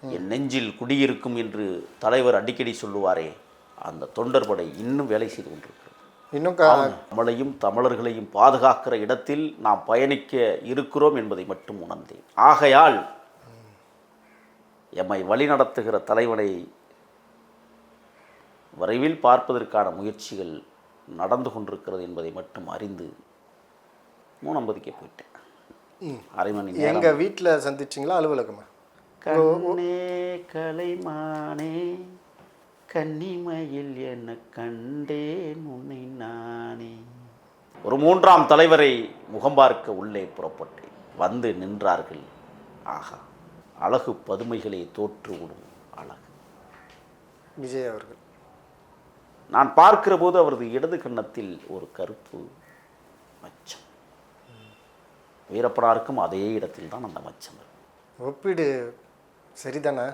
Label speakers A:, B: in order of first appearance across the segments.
A: என் நெஞ்சில் குடியிருக்கும் என்று தலைவர் அடிக்கடி சொல்லுவாரே, அந்த தொண்டர் படை இன்னும் வேலை செய்து கொண்டிருக்கிறது. இன்னும் நம்மளையும் தமிழர்களையும் பாதுகாக்கிற இடத்தில் நாம் பயணிக்க இருக்கிறோம் என்பதை மட்டும் உணர்ந்தேன். ஆகையால் எம்மை வழிநடத்துகிற தலைவனை விரைவில் பார்ப்பதற்கான முயற்சிகள் நடந்து கொண்டிருக்கிறது என்பதை மட்டும் அறிந்து மூணம்பதுக்கே போயிட்டேன். அரை மணி நேரம்.
B: எங்கள் வீட்டில் சந்திச்சிங்களா அலுவலகமா?
A: கண்ணே கலைமானே கன்னிமையில் என்ன கண்டேன் உன்னை நானே. ஒரு மூன்றாம் தலைவரை முகம் பார்க்க உள்ளே புறப்பட்டேன். வந்து நின்றார்கள். ஆகா, அழகு பதுமைகளை தோற்று விடும் அழகு
B: விஜய் அவர்கள்.
A: நான் பார்க்கிற போது அவரது இடது கன்னத்தில் ஒரு கருப்பு மச்சம். வீரப்பனாருக்கும் அதே இடத்தில் தான் அந்த மச்சம்.
B: ஒப்பீடு சரிதானே?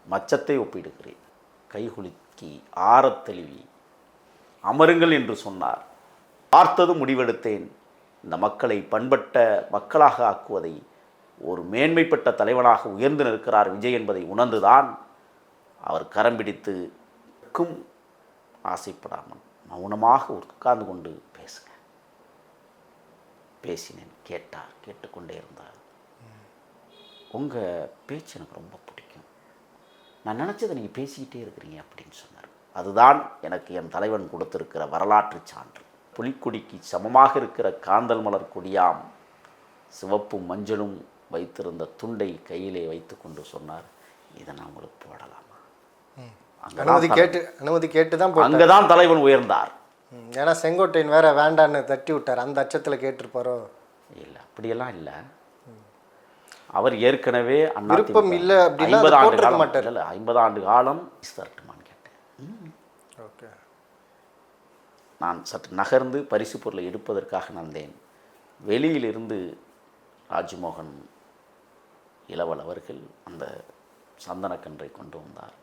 A: மச்சத்தை ஒப்பிடுகிறேன். கைகுலுக்கி ஆரத்தெளிவி அமருங்கள் என்று சொன்னார். பார்த்தது முடிவெடுத்தேன். இந்த மக்களை பண்பட்ட மக்களாக ஆக்குவதை ஒரு மேன்மைப்பட்ட தலைவனாக உயர்ந்து நிற்கிறார் விஜய் என்பதை உணர்ந்துதான் அவர் கரம் பிடித்துக்கும் ஆசைப்படாமல் மௌனமாக உட்கார்ந்து கொண்டு பேசுங்க பேசினேன். கேட்டார், கேட்டுக்கொண்டே இருந்தார். உங்கள் பேச்சு எனக்கு ரொம்ப பிடிக்கும், நான் நினச்சதை நீங்கள் பேசிக்கிட்டே இருக்கிறீங்க அப்படின்னு சொன்னார். அதுதான் எனக்கு என் தலைவன் கொடுத்திருக்கிற வரலாற்று சான்று. புலிக்கொடிக்கு சமமாக இருக்கிற காந்தல் மலர் கொடியாம் சிவப்பும் மஞ்சளும் வைத்திருந்த துண்டை கையிலே வைத்து கொண்டு சொன்னார், இதை நான் உங்களுக்கு போடலாமா?
B: அனுமதி கேட்டு தான்
A: அங்கதான் தலைவன் உயர்ந்தார்.
B: ஏன்னா செங்கோட்டையன் வேற வேண்டான்னு தட்டி விட்டார். அந்த அச்சத்தில் கேட்டிருப்பாரோ? இல்லை,
A: அப்படியெல்லாம் இல்லை. அவர் ஏற்கனவே
B: விருப்பம் இல்லை அப்படின்னா
A: 50 ஆண்டு காலம் தரட்டுமான்னு கேட்டேன்.
B: ஓகே.
A: நான் சற்று நகர்ந்து பரிசு பொருளை எடுப்பதற்காக நடந்தேன். வெளியிலிருந்து ராஜ்மோகன் இளவல் அவர்கள் அந்த சந்தனக்கன்றை கொண்டு வந்தார்.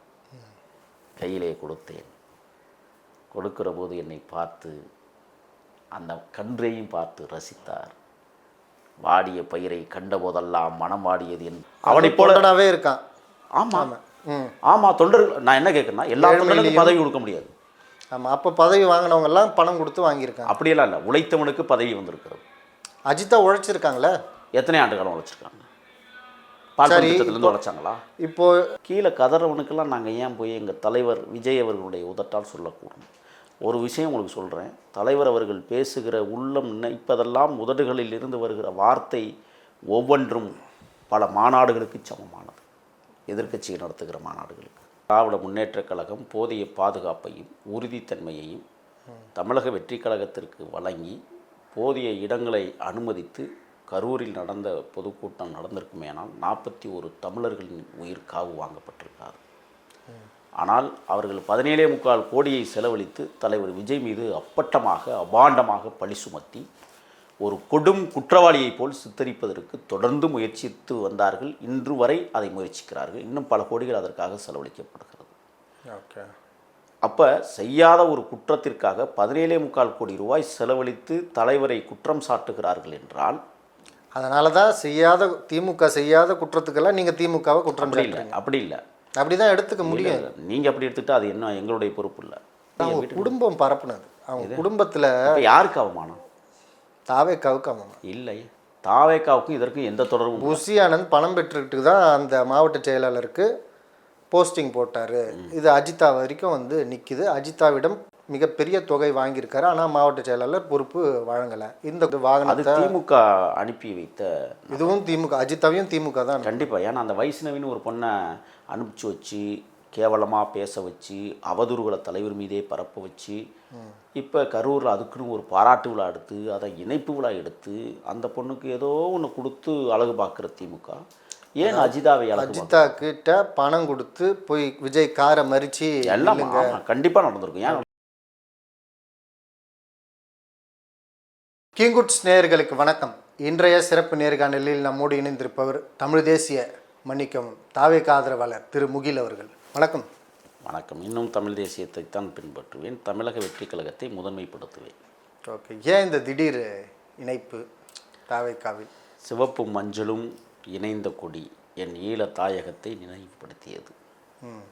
A: கையிலே கொடுத்தேன். கொடுக்கிற போது என்னை பார்த்து அந்த கன்றையும் பார்த்து ரசித்தார். வாடிய பயிரை கண்ட போதெல்லாம் மனம் வாடியது என்று அவனை போலவே இருக்கான். ஆமாம் ஆமாம், தொண்டர்கள். நான் என்ன கேட்குறேன்னா, எல்லா தொண்டர்களுக்கும் பதவி கொடுக்க முடியாது.
B: ஆமாம், அப்போ பதவி வாங்கினவங்கெல்லாம் பணம் கொடுத்து வாங்கியிருக்காங்க.
A: அப்படியெல்லாம் இல்லை, உழைத்தவனுக்கு பதவி வந்திருக்கிறது.
B: அஜித்தா உழைச்சிருக்காங்களே.
A: எத்தனை ஆண்டு காலம் உழைச்சிருக்காங்க? பாலிருந்து உழைச்சாங்களா?
B: இப்போ
A: கீழே கதறவனுக்கெல்லாம் நாங்கள் ஏன் போய் எங்கள் தலைவர் விஜய் அவர்களுடைய உதட்டால் சொல்லக்கூடும்? ஒரு விஷயம் உங்களுக்கு சொல்கிறேன். தலைவர் அவர்கள் பேசுகிற உள்ளம் நினைப்பதெல்லாம் உதடுகளில் இருந்து வருகிற வார்த்தை ஒவ்வொன்றும் பல மாநாடுகளுக்கு சமமானது. எதிர்க்கட்சியை நடத்துகிற மாநாடுகளுக்கு. திராவிட முன்னேற்றக் கழகம் போதிய பாதுகாப்பையும் உறுதித்தன்மையையும் தமிழக வெற்றி கழகத்திற்கு வழங்கி போதிய இடங்களை அனுமதித்து கரூரில் நடந்த பொதுக்கூட்டம் நடந்திருக்குமேனால் 41 தமிழர்களின் உயிர் காவு வாங்கப்பட்டிருக்காது. ஆனால் அவர்கள் 17.25 கோடியை செலவழித்து தலைவர் விஜய் மீது அப்பட்டமாக அபாண்டமாக பழி சுமத்தி ஒரு கொடும் குற்றவாளியைப் போல் சித்தரிப்பதற்கு தொடர்ந்து முயற்சித்து வந்தார்கள். இன்று வரை அதை முயற்சிக்கிறார்கள். இன்னும் பல கோடிகள் அதற்காக செலவழிக்கப்படுகிறது.
B: ஓகே.
A: அப்போ செய்யாத ஒரு குற்றத்திற்காக 17.25 கோடி ரூபாய் செலவழித்து தலைவரை குற்றம் சாட்டுகிறார்கள் என்றால்,
B: அதனால தான் திமுக செய்யாத குற்றத்துக்கெல்லாம் நீங்கள் திமுகவை குற்றம் சாட்டுறீங்க.
A: அப்படி இல்லை,
B: அப்படி தான் எடுத்துக்க முடியும்.
A: நீங்கள் அப்படி எடுத்துக்கிட்டால் அது என்ன எங்களுடைய பொறுப்பு இல்லை.
B: குடும்பம் பரப்புனது அவங்க குடும்பத்தில்
A: யாருக்கு அவமானம்?
B: தாவேக்காவுக்கு அவமானம்
A: இல்லை. தாவேக்காவுக்கும் இதற்கும் எந்த தொடர்பும்?
B: புஷி ஆனந்த் பணம் பெற்றுக்கிட்டு தான் அந்த மாவட்ட செயலாளருக்கு போஸ்டிங் போட்டார். இது அஜிதா வரைக்கும் வந்து நிற்கிது. அஜிதாவிடம் மிகப்பெரிய தொகை வாங்கியிருக்காரு. ஆனால் மாவட்ட செயலாளர் பொறுப்பு வழங்கலை. இந்த வாகனத்தை
A: திமுக அனுப்பி வைத்த,
B: இதுவும் திமுக, அஜிதாவையும் திமுக தான்.
A: கண்டிப்பாக. ஏன்னா அந்த வைஷ்ணவின்னு ஒரு பொண்ணை அனுப்பிச்சி வச்சு கேவலமாக பேச வச்சு அவதூறுகளை தலைவர் மீதே பரப்ப வச்சு இப்போ கரூரில் அதுக்குன்னு ஒரு பாராட்டு விழா எடுத்து அதை இணைப்பு விழா எடுத்து அந்த பொண்ணுக்கு ஏதோ ஒன்று கொடுத்து அழகு பார்க்குற திமுக ஏன் அஜிதா
B: கிட்ட பணம் கொடுத்து போய் விஜய் காரை மறிச்சு
A: எல்லாம் கண்டிப்பாக நடந்திருக்கும். ஏன்?
B: கிங்குட்ஸ் நேயர்களுக்கு வணக்கம். இன்றைய சிறப்பு நேர்காணலில் நம்மோடு இணைந்திருப்பவர் தமிழ் தேசிய மன்னிக்கவும் தாவேக ஆதரவாளர் திரு முகில் அவர்கள். வணக்கம்.
A: வணக்கம். இன்னும் தமிழ் தேசியத்தை தான் பின்பற்றுவேன். தமிழக வெற்றி கழகத்தை முதன்மைப்படுத்துவேன்.
B: ஓகே. ஏன் இந்த திடீர் இணைப்பு தாவேகாவில்?
A: சிவப்பு மஞ்சளும் இணைந்த கொடி என் ஈழ தாயகத்தை நினைவுபடுத்தியது.
B: ம்.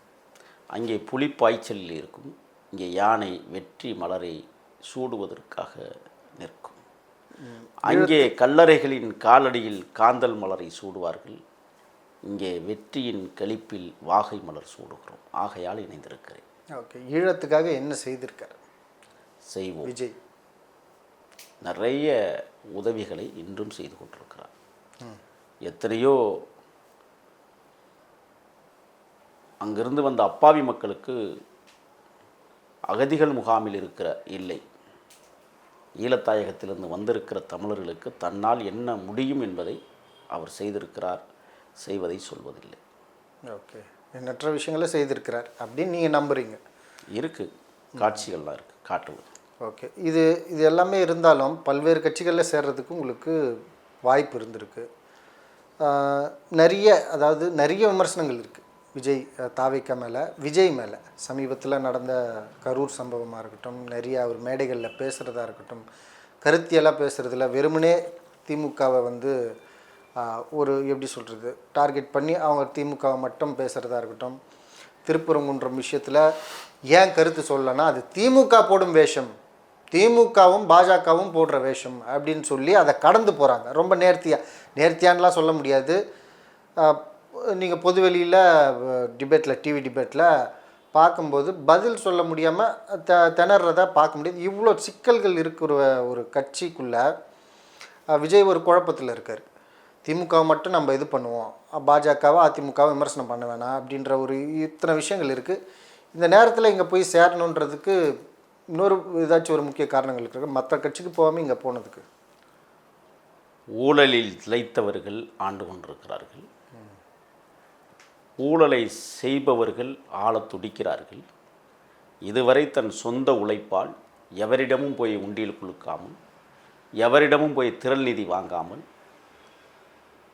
A: அங்கே புலிப்பாய்ச்சலில் இருக்கும், இங்கே யானை வெற்றி மலரை சூடுவதற்காக நிற்கும். அங்கே கல்லறைகளின் காலடியில் காந்தல் மலரை சூடுவார்கள், இங்கே வெற்றியின் களிப்பில் வாகை மலர் சூடுகிறோம். ஆகையால் இணைந்திருக்கிறேன்.
B: ஓகே, ஈழத்துக்காக என்ன செய்திருக்கார்
A: செய்வோம்.
B: விஜய்
A: நிறைய உதவிகளை இன்றும் செய்து கொண்டிருக்கிறார். எத்தனையோ அங்கிருந்து வந்த அப்பாவி மக்களுக்கு அகதிகள் முகாமில் இருக்கிற இல்லை, ஈழத்தாயகத்திலிருந்து வந்திருக்கிற தமிழர்களுக்கு தன்னால் என்ன முடியும் என்பதை அவர் செய்திருக்கிறார், செய்வதை சொல்வதில்லை.
B: ஓகே, எண்ணற்ற விஷயங்களை செய்திருக்கிறார் அப்படின்னு நீங்கள் நம்புறீங்க?
A: இருக்குது, காட்சிகள்லாம் இருக்குது, காட்டுவது.
B: ஓகே, இது எல்லாமே இருந்தாலும் பல்வேறு கட்சிகளில் சேர்றதுக்கு உங்களுக்கு வாய்ப்பு இருந்திருக்கு. நிறைய விமர்சனங்கள் இருக்குது விஜய் தாவேக்கா மேலே, விஜய் மேலே. சமீபத்தில் நடந்த கரூர் சம்பவமாக இருக்கட்டும், நிறைய அவர் மேடைகளில் பேசுகிறதா இருக்கட்டும், கருத்தியெல்லாம் பேசுகிறதுல வெறுமனே திமுகவை வந்து ஒரு எப்படி சொல்கிறது டார்கெட் பண்ணி அவங்க திமுகவை மட்டும் பேசுகிறதா இருக்கட்டும். திருப்பரங்குன்றம் விஷயத்தில் ஏன் கருத்து சொல்லலைன்னா அது திமுக போடும் வேஷம், திமுகவும் பாஜகவும் போடுற வேஷம் அப்படின்னு சொல்லி அதை கடந்து போகிறாங்க. ரொம்ப நேர்த்தியானலாம் சொல்ல முடியாது. நீங்கள் பொதுவெளியில் டிபேட்டில், டிவி டிபேட்டில் பார்க்கும்போது பதில் சொல்ல முடியாமல் திணறதை பார்க்க முடியாது. இவ்வளோ சிக்கல்கள் இருக்கிற ஒரு கட்சிக்குள்ளே விஜய் ஒரு குழப்பத்தில் இருக்கார். திமுகவை மட்டும் நம்ம இது பண்ணுவோம், பாஜகவை அதிமுகவை விமர்சனம் பண்ண வேணாம் அப்படின்ற ஒரு இத்தனை விஷயங்கள் இருக்குது. இந்த நேரத்தில் இங்கே போய் சேரணுன்றதுக்கு இன்னொரு ஏதாச்சும் ஒரு முக்கிய காரணங்கள் இருக்குது மற்ற கட்சிக்கு போகாமல் இங்கே போனதுக்கு?
A: ஊழலில் திளைத்தவர்கள் ஆண்டு கொண்டிருக்கிறார்கள், ஊழலை செய்பவர்கள் ஆளத் துடிக்கிறார்கள். இதுவரை தன் சொந்த உழைப்பால் எவரிடமும் போய் உண்டியல் குலுக்காமல், எவரிடமும் போய் திரள் நிதி வாங்காமல்,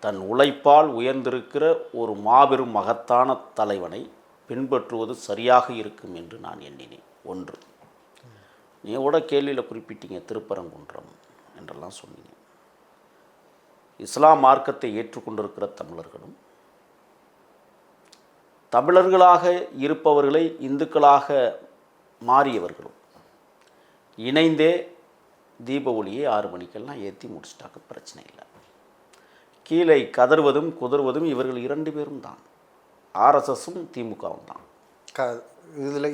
A: தன் உழைப்பால் உயர்ந்திருக்கிற ஒரு மாபெரும் மகத்தான தலைவனை பின்பற்றுவது சரியாக இருக்கும் என்று நான் எண்ணினேன். ஒன்று, நீங்களோட கேள்வியில் குறிப்பிட்டீங்க திருப்பரங்குன்றம் என்றெல்லாம் சொன்னீங்க. இஸ்லாம் மார்க்கத்தை ஏற்றுக்கொண்டிருக்கிற தமிழர்களும் தமிழர்களாக இருப்பவர்களை இந்துக்களாக மாறியவர்களும் இணைந்தே தீப ஒளியை 6 மணிக்கெல்லாம் ஏற்றி முடிச்சிட்டாக்க பிரச்சனை இல்லை. கீழே கதறுவதும் குதறுவதும் இவர்கள் 2 பேரும் தான், ஆர்எஸ்எஸும் திமுகவும் தான்.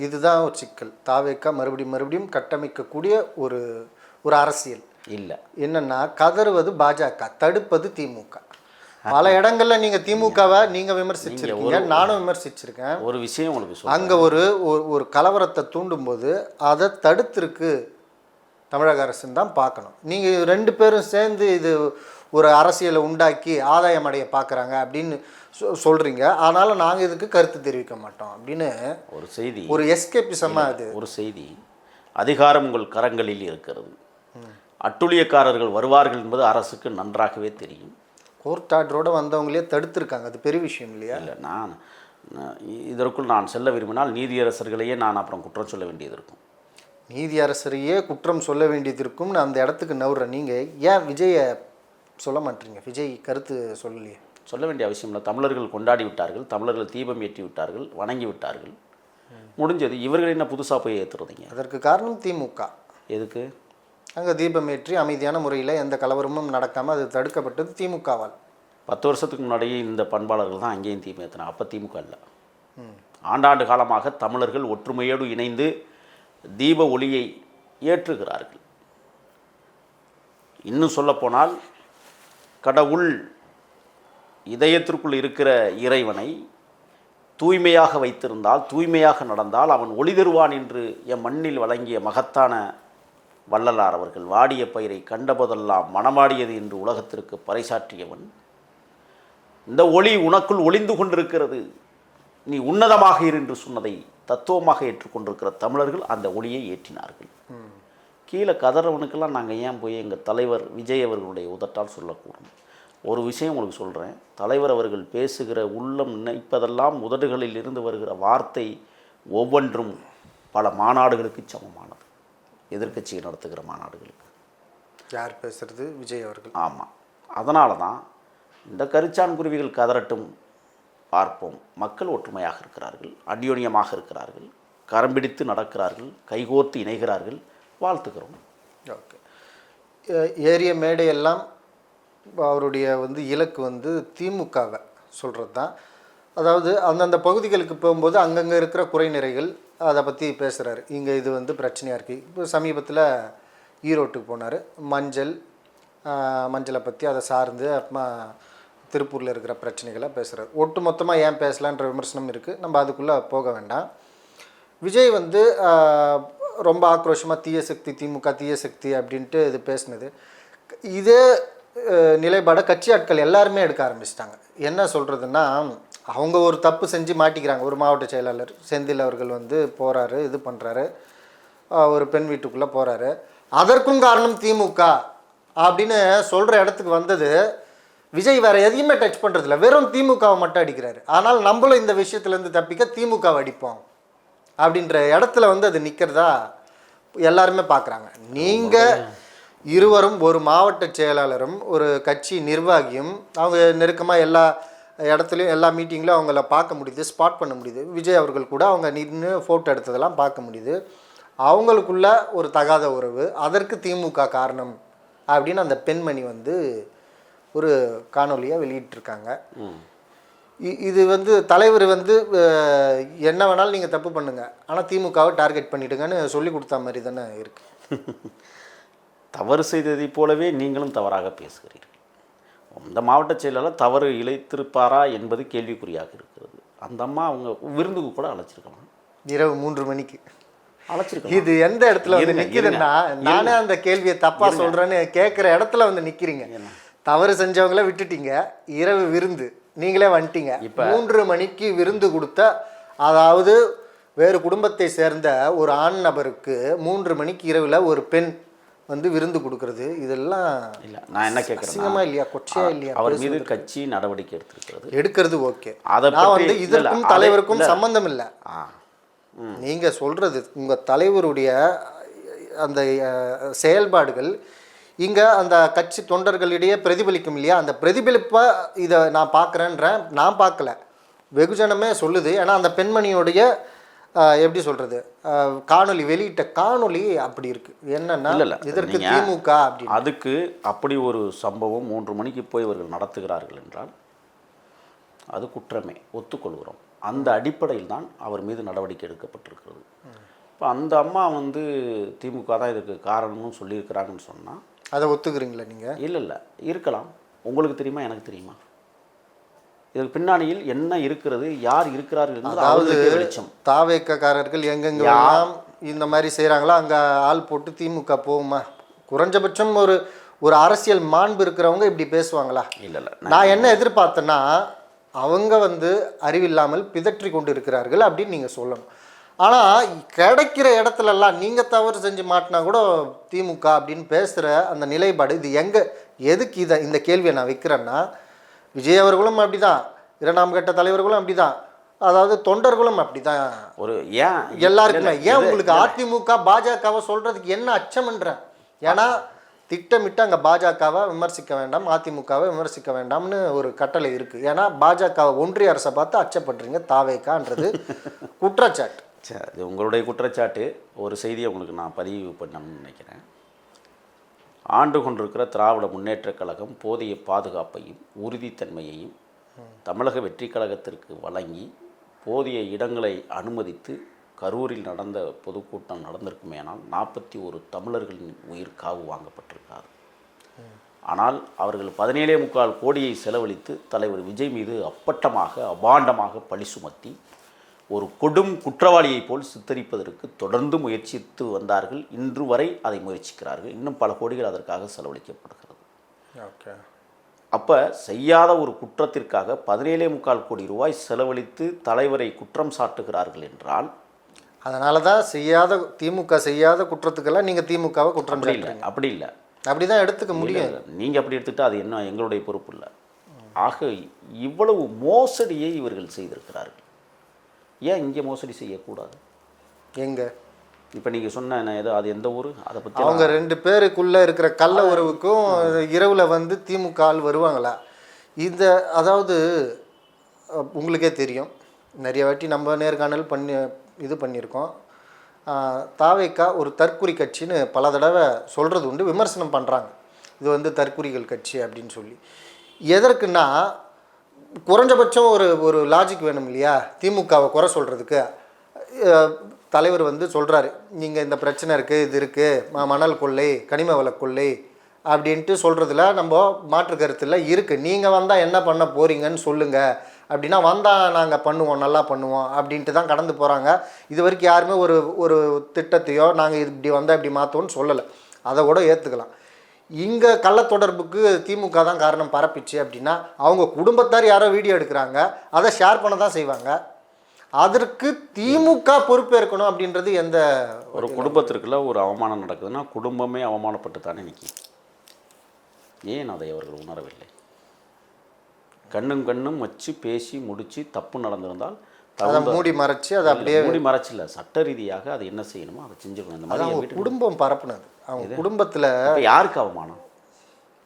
B: இதுதான் ஒரு சிக்கல். தாவேக்கா மறுபடியும் கட்டமைக்கக்கூடிய ஒரு அரசியல்
A: இல்லை.
B: என்னன்னா கதறுவது பாஜக, தடுப்பது திமுக. பல இடங்கள்ல நீங்க திமுகவை நீங்க விமர்சிச்சிருக்கீங்க, நானும் விமர்சிச்சிருக்கேன்.
A: ஒரு விஷயம் உங்களுக்கு சொல்றேன்,
B: அங்க ஒரு கலவரத்தை தூண்டும் போது அதை தடுத்திருக்கு தமிழக அரசுன்னு தான் பார்க்கணும். நீங்க 2 பேரும் சேர்ந்து இது ஒரு அரசியலை உண்டாக்கி ஆதாயம் அடைய பார்க்குறாங்க அப்படின்னு சொல்கிறீங்க. ஆனாலும் நாங்கள் இதுக்கு கருத்து தெரிவிக்க மாட்டோம் அப்படின்னு
A: ஒரு செய்தி,
B: ஒரு எஸ்கேபிசமாக அது
A: ஒரு செய்தி. அதிகாரம் உங்கள் கரங்களில் இருக்கிறது, அட்டுழியக்காரர்கள் வருவார்கள் என்பது அரசுக்கு நன்றாகவே தெரியும்.
B: கோர்ட் ஆர்டரோடு வந்தவங்களே தடுத்துருக்காங்க, அது பெரிய விஷயம் இல்லையா?
A: இல்லை, இதற்குள் நான் செல்ல விரும்பினால் நீதியரசர்களையே நான் அப்புறம் குற்றம் சொல்ல வேண்டியது இருக்கும்.
B: நீதியரசரையே குற்றம் சொல்ல வேண்டியது இருக்கும்னு அந்த இடத்துக்கு நவுற நீங்கள் ஏன் விஜயை சொல்ல மாட்டீங்க? விஜய் கருத்து சொல்லலையே.
A: சொல்ல வேண்டிய அவசியம் இல்லை. தமிழர்கள் கொண்டாடி விட்டார்கள், தமிழர்கள் தீபம் ஏற்றி விட்டார்கள், வணங்கி விட்டார்கள், முடிஞ்சது. இவர்கள் என்ன புதுசாக போய் ஏற்றுறதுங்க?
B: அதற்கு காரணம் திமுக.
A: எதுக்கு?
B: அங்கே தீபம் ஏற்றி அமைதியான முறையில் எந்த கலவரமும் நடக்காமல் அது தடுக்கப்பட்டது திமுகவால்.
A: 10 வருஷத்துக்கு முன்னாடியே இந்த பண்பாளர்கள் தான் அங்கேயும் தீபம் ஏற்றினாங்க, அப்போ திமுக இல்லை. ஆண்டாண்டு காலமாக தமிழர்கள் ஒற்றுமையோடு இணைந்து தீப ஒளியை ஏற்றுகிறார்கள். இன்னும் சொல்லப்போனால் கடவுள் இதயத்திற்குள் இருக்கிற இறைவனை தூய்மையாக வைத்திருந்தால், தூய்மையாக நடந்தால் அவன் ஒளி தருவான் என்று என் மண்ணில் வழங்கிய மகத்தான வள்ளலார் அவர்கள் வாடிய பயிரை கண்டபோதெல்லாம் மனமாடியது என்று உலகத்திற்கு பறைசாற்றியவன். இந்த ஒளி உனக்குள் ஒளிந்து கொண்டிருக்கிறது, நீ உன்னதமாக இரு என்று சொன்னதை தத்துவமாக ஏற்றுக்கொண்டிருக்கிற தமிழர்கள் அந்த ஒளியை ஏற்றினார்கள். கீழே கதறவனுக்கெல்லாம் நாங்கள் ஏன் போய் எங்கள் தலைவர் விஜய் அவர்களுடைய உதட்டால் சொல்லக்கூடும்? ஒரு விஷயம் உங்களுக்கு சொல்கிறேன், தலைவர் அவர்கள் பேசுகிற உள்ளம் நினைப்பதெல்லாம் உதடுகளில் இருந்து வருகிற வார்த்தை ஒவ்வொன்றும் பல மாநாடுகளுக்கு சமமானது, எதிர்க்கட்சியை நடத்துகிற மாநாடுகளுக்கு.
B: யார் பேசுகிறது? விஜய் அவர்கள்.
A: ஆமாம். அதனால தான் இந்த கரிச்சான் குருவிகள் கதறட்டும், பார்ப்போம். மக்கள் ஒற்றுமையாக இருக்கிறார்கள், அந்யோன்யமாக இருக்கிறார்கள், கரம் பிடித்து நடக்கிறார்கள், கைகோர்த்து இணைகிறார்கள். வாழ்த்துக்கிறோம்.
B: ஓகே. ஏரிய மேடையெல்லாம் அவருடைய இலக்கு திமுகவை சொல்கிறது தான். அதாவது அந்தந்த பகுதிகளுக்கு போகும்போது அங்கங்கே இருக்கிற குறைநிறைகள் அதை பற்றி பேசுகிறாரு. இங்கே இது பிரச்சனையாக இருக்குது. இப்போ சமீபத்தில் ஈரோட்டுக்கு போனார். மஞ்சளை பற்றி அதை சார்ந்து அப்புறமா திருப்பூரில் இருக்கிற பிரச்சனைகளை பேசுகிறார். ஒட்டு மொத்தமாக ஏன் பேசலான்ற விமர்சனம் இருக்குது. நம்ம அதுக்குள்ளே போக வேண்டாம். விஜய் ரொம்ப ஆக்ரோஷமாக தீய சக்தி, திமுக தீய சக்தி அப்படின்ட்டு இது பேசினது. இதே நிலைப்பாடை கட்சி ஆட்கள் எல்லாருமே எடுக்க ஆரம்பிச்சிட்டாங்க. என்ன சொல்கிறதுன்னா, அவங்க ஒரு தப்பு செஞ்சு மாட்டிக்கிறாங்க. ஒரு மாவட்ட செயலாளர் செந்தில் அவர்கள் போகிறாரு, இது பண்ணுறாரு, ஒரு பெண் வீட்டுக்குள்ளே போகிறாரு. அதற்கும் காரணம் திமுக அப்படின்னு சொல்கிற இடத்துக்கு வந்தது விஜய் வேறு எதையுமே டச் பண்ணுறதில்ல, வெறும் திமுகவை மட்டும் அடிக்கிறாரு. ஆனால் நம்மளும் இந்த விஷயத்துலேருந்து தப்பிக்க திமுகவை அடிப்போம் அப்படின்ற இடத்துல அது நிற்கிறதா எல்லாருமே பார்க்குறாங்க. நீங்கள் இருவரும், ஒரு மாவட்ட செயலாளரும் ஒரு கட்சி நிர்வாகியும், அவங்க நெருக்கமாக எல்லா இடத்துலையும் எல்லா மீட்டிங்லையும் அவங்கள பார்க்க முடியுது, ஸ்பாட் பண்ண முடியுது. விஜய் அவர்கள் கூட அவங்க நின்று ஃபோட்டோ எடுத்ததெல்லாம் பார்க்க முடியுது. அவங்களுக்குள்ள ஒரு தகாத உறவு, அதற்கு திமுக காரணம் அப்படின்னு அந்த பெண்மணி ஒரு காணொலியாக வெளியிட்டிருக்காங்க. இது தலைவர் என்ன வேணாலும் நீங்கள் தப்பு பண்ணுங்க, ஆனால் திமுகவை டார்கெட் பண்ணிவிடுங்கன்னு சொல்லி கொடுத்தா மாதிரி தானே இருக்குது.
A: தவறு செய்ததை போலவே நீங்களும் தவறாக பேசுகிறீர்கள். அந்த மாவட்ட செயலாளர் தவறு இழைத்திருப்பாரா என்பது கேள்விக்குறியாக இருக்கிறது. அந்த அம்மா அவங்க விருந்துக்கு கூட அழைச்சிருக்கலாம்,
B: இரவு 3 மணிக்கு
A: அழைச்சிருக்கலாம்.
B: இது எந்த இடத்துல நிற்குதுன்னா, நானே அந்த கேள்வியை தப்பாக சொல்கிறேன்னு கேட்குற இடத்துல நிற்கிறீங்க. தவறு செஞ்சவங்கள விட்டுட்டீங்க, இரவு விருந்து நீங்களே வந்துட்டீங்க. 3 மணிக்கு விருந்து கொடுத்த, அதாவது வேறு குடும்பத்தை சேர்ந்த ஒரு ஆண் நபருக்கு 3 மணிக்கு இரவில் ஒரு பெண் விருந்து கொடுக்கறது, இதெல்லாம்
A: இல்லை. நான் என்ன கேட்குறேன்,
B: இல்லையா, கொச்சையா இல்லையா?
A: அவர் மீது கட்சி நடவடிக்கை
B: எடுக்கிறது ஓகே. நான் இதற்கும் தலைவருக்கும் சம்பந்தம் இல்லை. நீங்கள் சொல்கிறது உங்கள் தலைவருடைய அந்த செயல்பாடுகள் இங்கே அந்த கட்சி தொண்டர்களிடையே பிரதிபலிக்கும் இல்லையா? அந்த பிரதிபலிப்பை இதை நான் பார்க்குறேன்றேன். நான் பார்க்கல, வெகுஜனமே சொல்லுது. ஏன்னா அந்த பெண்மணியோடைய எப்படி சொல்கிறது, காணொலி வெளியிட்ட காணொலி அப்படி இருக்குது. என்னென்னா, இதற்கு திமுக அப்படி,
A: அதுக்கு அப்படி ஒரு சம்பவம் 3 மணிக்கு போய் இவர்கள் நடத்துகிறார்கள் என்றால் அது குற்றமே, ஒத்துக்கொள்கிறோம். அந்த அடிப்படையில் தான் அவர் மீது நடவடிக்கை எடுக்கப்பட்டிருக்கிறது. இப்போ அந்த அம்மா திமுக தான் இதுக்கு காரணம்னு சொல்லியிருக்கிறாங்கன்னு சொன்னால்
B: அதை ஒத்துக்கிறீங்களா நீங்கள்?
A: இல்லை, இருக்கலாம். உங்களுக்கு தெரியுமா, எனக்கு தெரியுமா, இதுக்கு பின்னணியில் என்ன இருக்கிறது, யார் இருக்கிறார்கள்?
B: அதாவது தாவேக்காரர்கள் எங்கெங்கெல்லாம் இந்த மாதிரி செய்கிறாங்களோ அங்கே ஆள் போட்டு திமுக போகுமா? குறைஞ்சபட்சம் ஒரு அரசியல் மாண்பு இருக்கிறவங்க இப்படி பேசுவாங்களா?
A: இல்லை.
B: நான் என்ன எதிர்பார்த்தேன்னா, அவங்க அறிவில்லாமல் பிதற்றி கொண்டு இருக்கிறார்கள் அப்படின்னு நீங்கள் சொல்லணும். ஆனால் கிடைக்கிற இடத்துலலாம் நீங்கள் தவறு செஞ்சு மாட்டினா கூட திமுக அப்படின்னு பேசுகிற அந்த நிலைப்பாடு, இது எதுக்கு இந்த கேள்வியை நான் வைக்கிறேன்னா, விஜய் அவர்களும் அப்படி தான், 2ஆம் கட்ட தலைவர்களும் அப்படி தான், அதாவது தொண்டர்களும் அப்படி தான்.
A: ஒரு ஏன்
B: எல்லாருக்குமே ஏன் உங்களுக்கு அதிமுக பாஜகவை சொல்கிறதுக்கு என்ன அச்சம்ன்றேன். ஏன்னா திட்டமிட்டு அங்கே பாஜகவை விமர்சிக்க வேண்டாம், அதிமுகவை விமர்சிக்க வேண்டாம்னு ஒரு கட்டளை இருக்குது. ஏன்னா பாஜகவை ஒன்றிய அரசை பார்த்து அச்சப்படுறீங்க தாவேக்கான்றது குற்றச்சாட்டு.
A: சரி, அது உங்களுடைய குற்றச்சாட்டு. ஒரு செய்தியை உங்களுக்கு நான் பதிவு பண்ணணும்னு நினைக்கிறேன். ஆண்டு கொண்டிருக்கிற திராவிட முன்னேற்றக் கழகம் போதிய பாதுகாப்பையும் உறுதித்தன்மையையும் தமிழக வெற்றி கழகத்திற்கு வழங்கி போதிய இடங்களை அனுமதித்து கரூரில் நடந்த பொதுக்கூட்டம் நடந்திருக்குமேனால் 41 தமிழர்களின் உயிர் காவு வாங்கப்பட்டிருக்காது. ஆனால் அவர்கள் 17.25 கோடியை செலவழித்து தலைவர் விஜய் மீது அப்பட்டமாக அபாண்டமாக பழி சுமத்தி ஒரு கொடும் குற்றவாளியைப் போல் சித்தரிப்பதற்கு தொடர்ந்து முயற்சித்து வந்தார்கள். இன்று வரை அதை முயற்சிக்கிறார்கள். இன்னும் பல கோடிகள் அதற்காக செலவழிக்கப்படுகிறது.
B: ஓகே.
A: அப்போ செய்யாத ஒரு குற்றத்திற்காக 17.25 கோடி ரூபாய் செலவழித்து தலைவரை குற்றம் சாட்டுகிறார்கள் என்றால்,
B: அதனால தான் திமுக செய்யாத குற்றத்துக்கெல்லாம் நீங்கள் திமுகவை குற்றம் சாட்டுறீங்க.
A: அப்படி இல்லை,
B: அப்படி தான் எடுத்துக்க முடியும்.
A: நீங்கள் அப்படி எடுத்துக்கிட்டால் அது என்ன எங்களுடைய பொறுப்பு இல்லை. ஆக இவ்வளவு மோசடியை இவர்கள் செய்திருக்கிறார்கள். ஏன் இங்கே மோசடி செய்யக்கூடாது?
B: எங்கே
A: இப்போ நீங்கள் சொன்ன ஏதோ அது எந்த ஊர், அதை பற்றி
B: அவங்க 2 பேருக்குள்ளே இருக்கிற கள்ள உறவுக்கும் இரவில் திமுக ஆள் வருவாங்களா? அதாவது உங்களுக்கே தெரியும், நிறைய வாட்டி நம்ம நேர்காணல் இது பண்ணியிருக்கோம். தாவேக்கா ஒரு தற்குறி கட்சின்னு பல தடவை சொல்கிறது உண்டு, விமர்சனம் பண்ணுறாங்க. இது வந்து தற்குறிகள் கட்சி அப்படின்னு சொல்லி. எதற்குன்னா குறைஞ்சபட்சம் ஒரு ஒரு லாஜிக் வேணும் இல்லையா? திமுகவை குறை சொல்கிறதுக்கு தலைவர் வந்து சொல்கிறாரு, நீங்கள் இந்த பிரச்சனை இருக்குது, இது இருக்குது, மணல் கொள்ளை, கனிம வள கொள்ளை அப்படின்ட்டு சொல்கிறதுல நம்ம மாற்று கருத்தில் இருக்குது. நீங்கள் வந்தால் என்ன பண்ண போகிறீங்கன்னு சொல்லுங்கள் அப்படின்னா, வந்தால் நாங்கள் பண்ணுவோம், நல்லா பண்ணுவோம் அப்படின்ட்டு தான் கடந்து போகிறாங்க. இது வரைக்கும் யாருமே ஒரு ஒரு திட்டத்தையோ நாங்கள் இப்படி வந்தால் இப்படி மாற்றுவோன்னு சொல்லலை. அதை கூட ஏற்றுக்கலாம். இங்கே கள்ளத்தொடர்புக்கு திமுக தான் காரணம் பரப்பிச்சு அப்படின்னா, அவங்க குடும்பத்தார் யாரோ வீடியோ எடுக்கிறாங்க, அதை ஷேர் பண்ண தான் செய்வாங்க. அதற்கு திமுக பொறுப்பேற்கணும் அப்படின்றது எந்த
A: ஒரு குடும்பத்திற்குள்ள ஒரு அவமானம் நடக்குதுன்னா குடும்பமே அவமானப்பட்டு தானே நிற்கி. ஏன் அதை அவர்கள் உணரவில்லை? கண்ணும் கண்ணும் வச்சு பேசி முடித்து தப்பு நடந்திருந்தால்
B: அதை மூடி மறைச்சு அதை அப்படியே
A: மூடி மறைச்சில்ல, சட்ட ரீதியாக அதை என்ன செய்யணுமோ அதை செஞ்சுக்கணும். இந்த மாதிரி
B: அவங்க குடும்பம் பரப்புனது, அவங்க குடும்பத்தில்
A: யாருக்கு அவமானம்?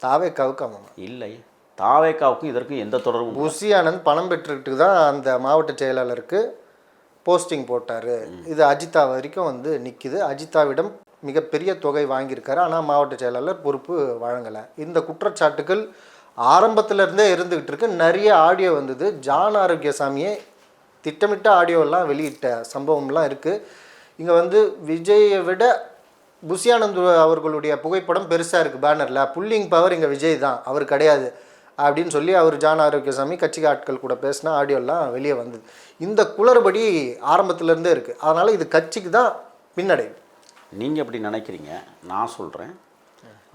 B: தாவேக்காவுக்கு அவமானம்
A: இல்லை, தாவேக்காவுக்கும் இதற்கும் எந்த தொடர்பும்.
B: புஷி ஆனந்த் பணம் பெற்றுக்கிட்டு தான் அந்த மாவட்ட செயலாளருக்கு போஸ்டிங் போட்டார். இது அஜிதா வரைக்கும் வந்து நிற்கிது. அஜிதாவிடம் மிகப்பெரிய தொகை வாங்கியிருக்காரு, ஆனால் மாவட்ட செயலாளர் பொறுப்பு வழங்கலை. இந்த குற்றச்சாட்டுகள் ஆரம்பத்திலேருந்தே இருந்துக்கிட்டு இருக்கு. நிறைய ஆடியோ வந்தது. ஜான் ஆரோக்கியசாமியே திட்டமிட்ட ஆடியோலாம் வெளியிட்ட சம்பவம்லாம் இருக்குது. இங்கே வந்து விஜயை விட புஷி ஆனந்த் அவர்களுடைய புகைப்படம் பெருசாக இருக்குது பேனரில். புல்லிங் பவர் இங்கே விஜய் தான், அவர் கிடையாது அப்படின்னு சொல்லி அவர் ஜான் ஆரோக்கியசாமி கட்சி ஆட்கள் கூட பேசின ஆடியோலாம் வெளியே வந்தது. இந்த குளறுபடி ஆரம்பத்திலேருந்தே இருக்குது. அதனால் இது கட்சிக்கு தான் பின்னடைவு.
A: நீங்கள் அப்படி நினைக்கிறீங்க, நான் சொல்கிறேன்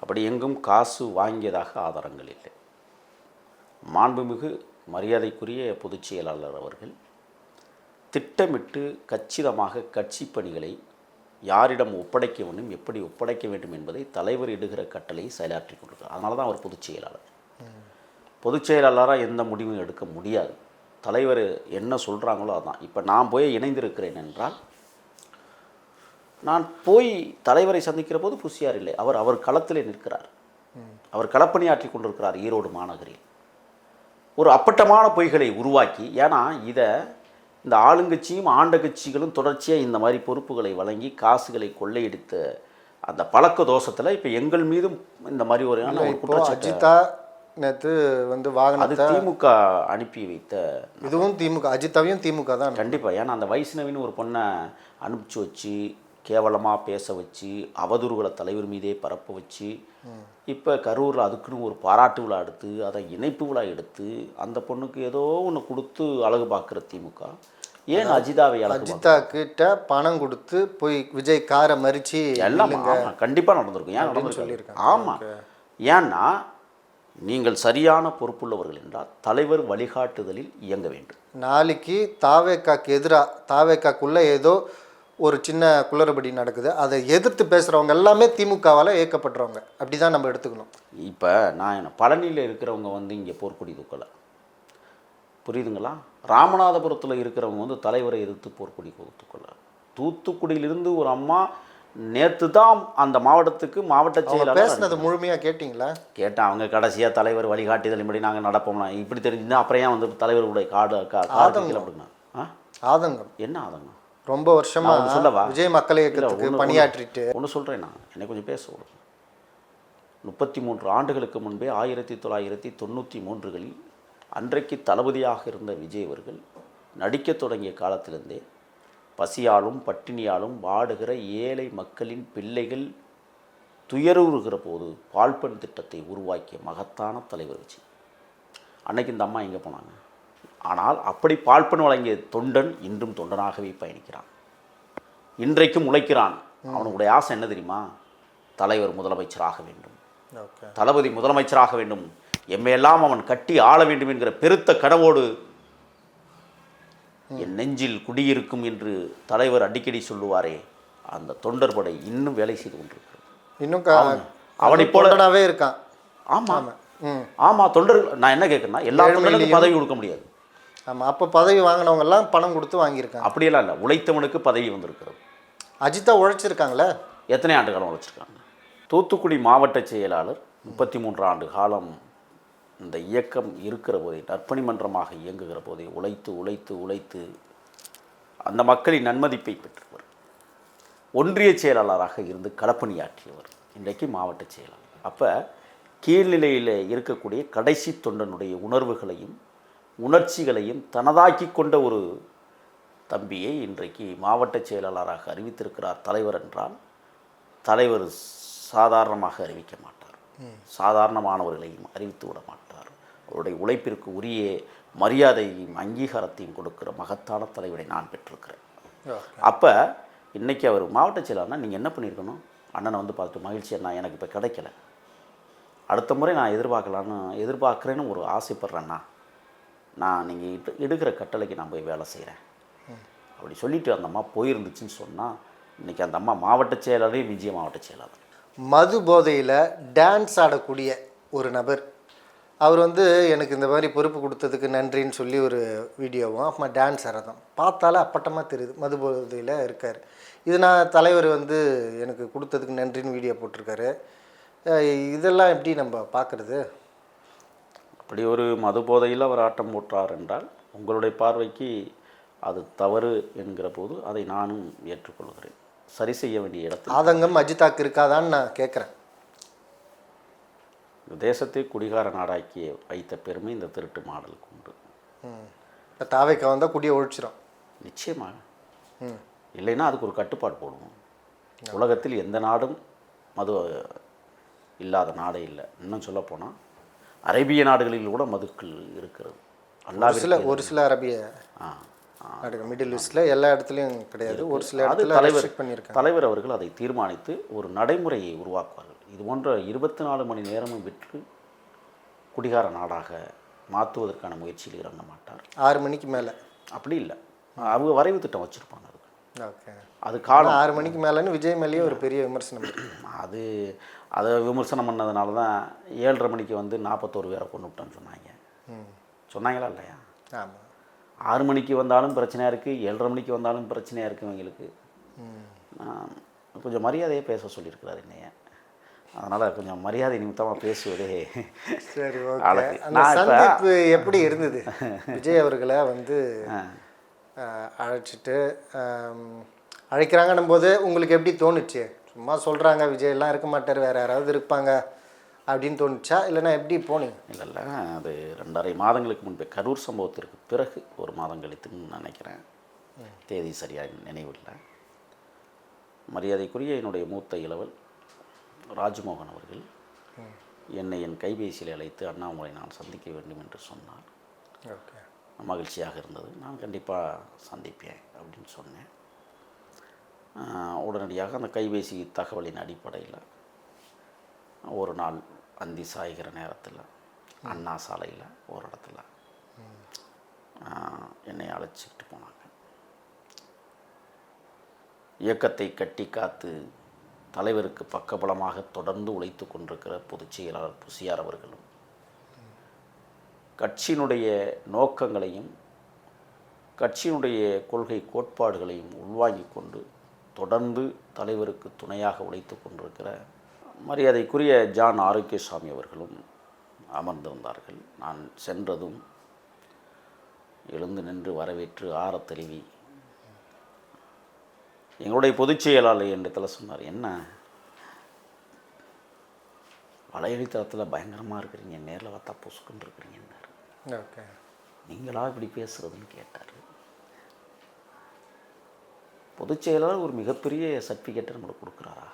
A: அப்படி எங்கும் காசு வாங்கியதாக ஆதாரங்கள் இல்லை. மாண்புமிகு மரியாதைக்குரிய பொதுச் செயலாளர் அவர்கள் திட்டமிட்டு கச்சிதமாக கட்சி பணிகளை யாரிடம் ஒப்படைக்க வேண்டும், எப்படி ஒப்படைக்க வேண்டும் என்பதை தலைவர் இடுகிற கட்டளையை செயலாற்றி கொண்டிருக்கிறார். அதனால தான் அவர் பொதுச் செயலாளர். பொதுச் செயலாளராக எந்த முடிவும் எடுக்க முடியாது. தலைவர் என்ன சொல்கிறாங்களோ அதுதான். இப்போ நான் போய் இணைந்திருக்கிறேன் என்றால், நான் போய் தலைவரை சந்திக்கிற போது புஷியார் இல்லை, அவர் களத்திலே நிற்கிறார், அவர் களப்பணியாற்றி கொண்டிருக்கிறார் ஈரோடு மாநகரில். ஒரு அப்பட்டமான பொய்களை உருவாக்கி, ஏன்னா இதை இந்த ஆளுங்கட்சியும் ஆண்ட கட்சிகளும் தொடர்ச்சியாக இந்த மாதிரி பொறுப்புகளை வழங்கி காசுகளை கொள்ளையடித்த அந்த பழக்க தோஷத்தில் இப்போ எங்கள் மீதும் இந்த மாதிரி ஒரு
B: அஜிதா நேற்று வந்து
A: அது திமுக அனுப்பி வைத்த,
B: இதுவும் திமுக, அஜிதாவையும் திமுக தான்
A: கண்டிப்பாக. ஏன்னா அந்த வைஷ்ணவின்னு ஒரு பொண்ணை அனுப்பிச்சி வச்சு கேவலமாக பேச வச்சு அவதூறுகளை தலைவர் மீதே பரப்ப வச்சு, இப்போ கரூரில் அதுக்குன்னு ஒரு பாராட்டு விழா எடுத்து அதை இணைப்பு விழா எடுத்து அந்த பொண்ணுக்கு ஏதோ ஒன்று கொடுத்து அழகு பார்க்குற திமுக ஏன் அஜிதாவை
B: அஜிதா கிட்ட பணம் கொடுத்து போய் விஜய் காரை மறிச்சு
A: எல்லாம் கண்டிப்பாக நடந்திருக்கும். ஏன் நடந்திருக்கு? ஆமாம். ஏன்னா நீங்கள் சரியான பொறுப்புள்ளவர்கள் என்றால் தலைவர் வழிகாட்டுதலில் இயங்க வேண்டும்.
B: நாளைக்கு தாவேக்காக்கு எதிராக, தாவேக்காக்குள்ளே ஏதோ ஒரு சின்ன குளறுபடி நடக்குது, அதை எதிர்த்து பேசுகிறவங்க எல்லாமே திமுகவால் இயக்கப்படுறவங்க, அப்படி தான் நம்ம எடுத்துக்கணும்.
A: இப்போ நான் என்ன பழனியில் இருக்கிறவங்க வந்து இங்கே போர்க்கொடி தூக்கலை, புரியுதுங்களா? ராமநாதபுரத்தில் இருக்கிறவங்க வந்து தலைவரை எதிர்த்து போர்க்கொடி தூக்கலை. தூத்துக்குடியிலிருந்து ஒரு அம்மா நேற்று தான் அந்த மாவட்டத்துக்கு மாவட்ட செயலாளர்
B: பேசினது முழுமையாக கேட்டிங்களா?
A: கேட்டேன். அவங்க கடைசியாக தலைவர் வழிகாட்டுதல் இப்படி நாங்கள் நடப்போம்னா இப்படி தெரிஞ்சுன்னா அப்புறம் ஏன் வந்து தலைவருடைய
B: ஆதங்கம்
A: என்ன ஆதங்கம்?
B: ரொம்ப வருஷமா
A: சொல்லவா
B: விஜய் மக்கள் இயக்கத்துக்கு பணியாற்றிட்டு
A: ஒன்று சொல்கிறேன். நான் என்னை கொஞ்சம் பேச விடுங்க. 33 ஆண்டுகளுக்கு முன்பே 1993களில் அன்றைக்கு தளபதியாக இருந்த விஜய் அவர்கள் நடிக்க தொடங்கிய காலத்திலிருந்தே பசியாலும் பட்டினியாலும் வாடுகிற ஏழை மக்களின் பிள்ளைகள் துயருகிற போது பால்பன் திட்டத்தை உருவாக்கிய மகத்தான தலைவர் விஜய். அன்னைக்கு இந்த அம்மா எங்கே போனாங்க? ஆனால் அப்படி பால்பன் வழங்கிய தொண்டன் இன்றும் தொண்டனாகவே பயணிக்கிறான், இன்றைக்கும் உழைக்கிறான். அவனுடைய ஆசை என்ன தெரியுமா? தலைவர் முதலமைச்சராக வேண்டும், தளபதி முதலமைச்சராக வேண்டும், எம்மையெல்லாம் அவன் கட்டி ஆள வேண்டும் என்கிற பெருத்த கனவோடு என் நெஞ்சில் குடியிருக்கும் என்று தலைவர் அடிக்கடி சொல்லுவாரே, அந்த தொண்டர் படை இன்னும் வேலை செய்து கொண்டிருக்கிறது.
B: இன்னும் அவனை போலவே இருக்கான்.
A: ஆமாம் ஆமாம், தொண்டர்கள். நான் என்ன கேட்குறேன்னா, எல்லா தொண்டர்களுக்கும் பதவி கொடுக்க முடியாது.
B: ஆமாம், அப்போ பதவி வாங்கினவங்கெல்லாம் பணம் கொடுத்து வாங்கியிருக்காங்க.
A: அப்படியெல்லாம் இல்லை, உழைத்தவனுக்கு பதவி வந்திருக்கிறது.
B: அஜிதா உழைச்சிருக்காங்களே,
A: எத்தனை ஆண்டு காலம் உழைச்சிருக்காங்க? தூத்துக்குடி மாவட்ட செயலாளர் 33 ஆண்டு காலம் இந்த இயக்கம் இருக்கிற போதே, நற்பணி மன்றமாக இயங்குகிற போதே உழைத்து உழைத்து உழைத்து அந்த மக்களின் நன்மதிப்பை பெற்றவர். ஒன்றிய செயலாளராக இருந்து களப்பணியாற்றியவர், இன்றைக்கு மாவட்ட செயலாளர். அப்போ கீழ்நிலையில் இருக்கக்கூடிய கடைசி தொண்டனுடைய உணர்வுகளையும் உணர்ச்சிகளையும் தனதாக்கி கொண்ட ஒரு தம்பியை இன்றைக்கு மாவட்ட செயலாளராக அறிவித்திருக்கிறார் தலைவர் என்றால், தலைவர் சாதாரணமாக அறிவிக்க மாட்டார், சாதாரணமானவர்களையும் அறிவித்து விட மாட்டார். அவருடைய உழைப்பிற்கு உரிய மரியாதையையும் அங்கீகாரத்தையும் கொடுக்கிற மகத்தான தலைவரை நான் பெற்றிருக்கிறேன். அப்போ இன்றைக்கி அவர் மாவட்ட செயலாளர்னா நீங்கள் என்ன பண்ணியிருக்கணும்? அண்ணனை வந்து பார்த்துட்டு, மகிழ்ச்சி அண்ணா எனக்கு இப்போ கிடைக்கல, அடுத்த முறை நான் எதிர்பார்க்குறேன்னு ஒரு ஆசைப்பட்றேன்னா, நான் நீங்கள் எடுக்கிற கட்டளைக்கு நான் போய் வேலை செய்கிறேன் அப்படி சொல்லிவிட்டு அந்த அம்மா போயிருந்துச்சுன்னு சொன்னால், இன்றைக்கி அந்த அம்மா மாவட்ட செயலாளரே விஜய மாவட்ட செயலாளர்.
B: மது போதையில் டான்ஸ் ஆடக்கூடிய ஒரு நபர், அவர் வந்து எனக்கு இந்த மாதிரி பொறுப்பு கொடுத்ததுக்கு நன்றின்னு சொல்லி ஒரு வீடியோவும், அப்புறமா டான்ஸ் ஆடுறதும் பார்த்தாலே அப்பட்டமாக தெரியுது மது போதையில் இருக்கார். இது நான் தலைவர் வந்து எனக்கு கொடுத்ததுக்கு நன்றின்னு வீடியோ போட்டிருக்காரு. இதெல்லாம் எப்படி நம்ம பார்க்குறது?
A: அப்படி ஒரு மது போதையில் அவர் ஆட்டம் போட்டார் என்றால் உங்களுடைய பார்வைக்கு அது தவறு என்கிற போது அதை நானும் ஏற்றுக்கொள்கிறேன். சரி செய்ய வேண்டிய இடத்தில்
B: ஆதங்கம் அஜிதாக்கு இருக்காதான்னு நான் கேட்குறேன்.
A: தேசத்தை குடிகார நாடாக்கி வைத்த பெருமை இந்த திருட்டு மாடலுக்கு உண்டு.
B: இப்போ தாவைக்கா வந்தால் குடியை ஒழிச்சிடும்
A: நிச்சயமாக. இல்லைன்னா அதுக்கு ஒரு கட்டுப்பாடு போடுவோம். உலகத்தில் எந்த நாடும் மது இல்லாத நாடே இல்லை. இன்னும் சொல்லப்போனால் அரேபிய நாடுகளில் கூட மதுக்கள் இருக்கிறது.
B: ஒரு சில அரேபிய நாடுகள், மிடில் ஈஸ்டில் எல்லா இடத்துலையும் கிடையாது, ஒரு சில இடத்துல
A: தலைவர் அவர்கள் அதை தீர்மானித்து ஒரு நடைமுறையை உருவாக்குவார்கள். இது போன்ற 24 மணி நேரமும் விற்று குடிகார நாடாக மாற்றுவதற்கான முயற்சியில் இறங்க மாட்டார்.
B: 6 மணிக்கு மேலே அப்படி
A: இல்லை, அவங்க வரைவு திட்டம் வச்சுருப்பாங்க. அதுக்கு
B: ஓகே,
A: அது காலம்
B: 6 மணிக்கு மேலேன்னு விஜய் மேலேயே ஒரு பெரிய விமர்சனம்
A: அதை விமர்சனம் பண்ணதுனால தான் 7:30 மணிக்கு வந்து 41 பேரை கொண்டு விட்டோன்னு சொன்னாங்களா இல்லையா?
B: ஆமாம்.
A: 6 மணிக்கு வந்தாலும் பிரச்சனையாக இருக்குது, 7:30 மணிக்கு வந்தாலும் பிரச்சனையாக இருக்குது. இவங்களுக்கு கொஞ்சம் மரியாதையை பேச சொல்லியிருக்கிறார் என்னைய. அதனால் கொஞ்சம் மரியாதை நிமித்தமாக பேசுவதே
B: சரி. சந்திப்பு எப்படி இருந்தது? விஜய் அவர்களை வந்து அழைச்சிட்டு அழைக்கிறாங்கன்னும் போது உங்களுக்கு எப்படி தோணுச்சு? சும்மா சொல்கிறாங்க விஜய் எல்லாம் இருக்க மாட்டார், வேறு யாராவது இருப்பாங்க அப்படின்னு தோணுச்சா, இல்லைன்னா எப்படி போனீங்க?
A: இல்லை, அது 2.5 மாதங்களுக்கு முன்பே கரூர் சம்பவத்திற்கு பிறகு 1 மாதம் கழித்துன்னு நினைக்கிறேன், தேதி சரியாக நினைவில்லை. மரியாதைக்குரிய என்னுடைய மூத்த இளவல் ராஜ்மோகன் அவர்கள் என்னை என் கைபேசியில் அழைத்து அண்ணாமலை நான் சந்திக்க வேண்டும் என்று சொன்னார்.
B: ஓகே,
A: மகிழ்ச்சியாக இருந்தது. நான் கண்டிப்பாக சந்திப்பேன் அப்படின்னு சொன்னேன். உடனடியாக அந்த கைபேசி தகவலின் அடிப்படையில் ஒரு நாள் அந்தி சாய்கிற நேரத்தில் அண்ணா சாலையில் ஒரு இடத்துல என்னை அழைச்சிக்கிட்டு போனாங்க. இயக்கத்தை கட்டி காத்து தலைவருக்கு பக்கபலமாக தொடர்ந்து உழைத்து கொண்டிருக்கிற பொதுச் செயலாளர் புசியார் அவர்களும் கட்சியினுடைய நோக்கங்களையும் கட்சியினுடைய கொள்கை கோட்பாடுகளையும் உள்வாங்கிக் கொண்டு தொடர்ந்து தலைவருக்கு துணையாக உழைத்து கொண்டிருக்கிற மரியாதைக்குரிய ஜான் ஆரோக்கியசாமி அவர்களும் அமர்ந்திருந்தார்கள். நான் சென்றதும் எழுந்து நின்று வரவேற்று ஆறத் தழுவி எங்களுடைய பொதுச் செயலாளர் என்னிடத்தில் சொன்னார், என்ன வலையடித்தளத்தில் பயங்கரமாக இருக்கிறீங்க, நேரில் பார்த்தா பொசுக்குன்னு இருக்கிறீங்கன்னாரு.
B: ஓகே,
A: நீங்களா இப்படி பேசுகிறதுன்னு கேட்டார். பொதுச் செயலாளர் ஒரு மிகப்பெரிய சர்டிஃபிகேட்டை நம்மளுக்கு கொடுக்குறாரா?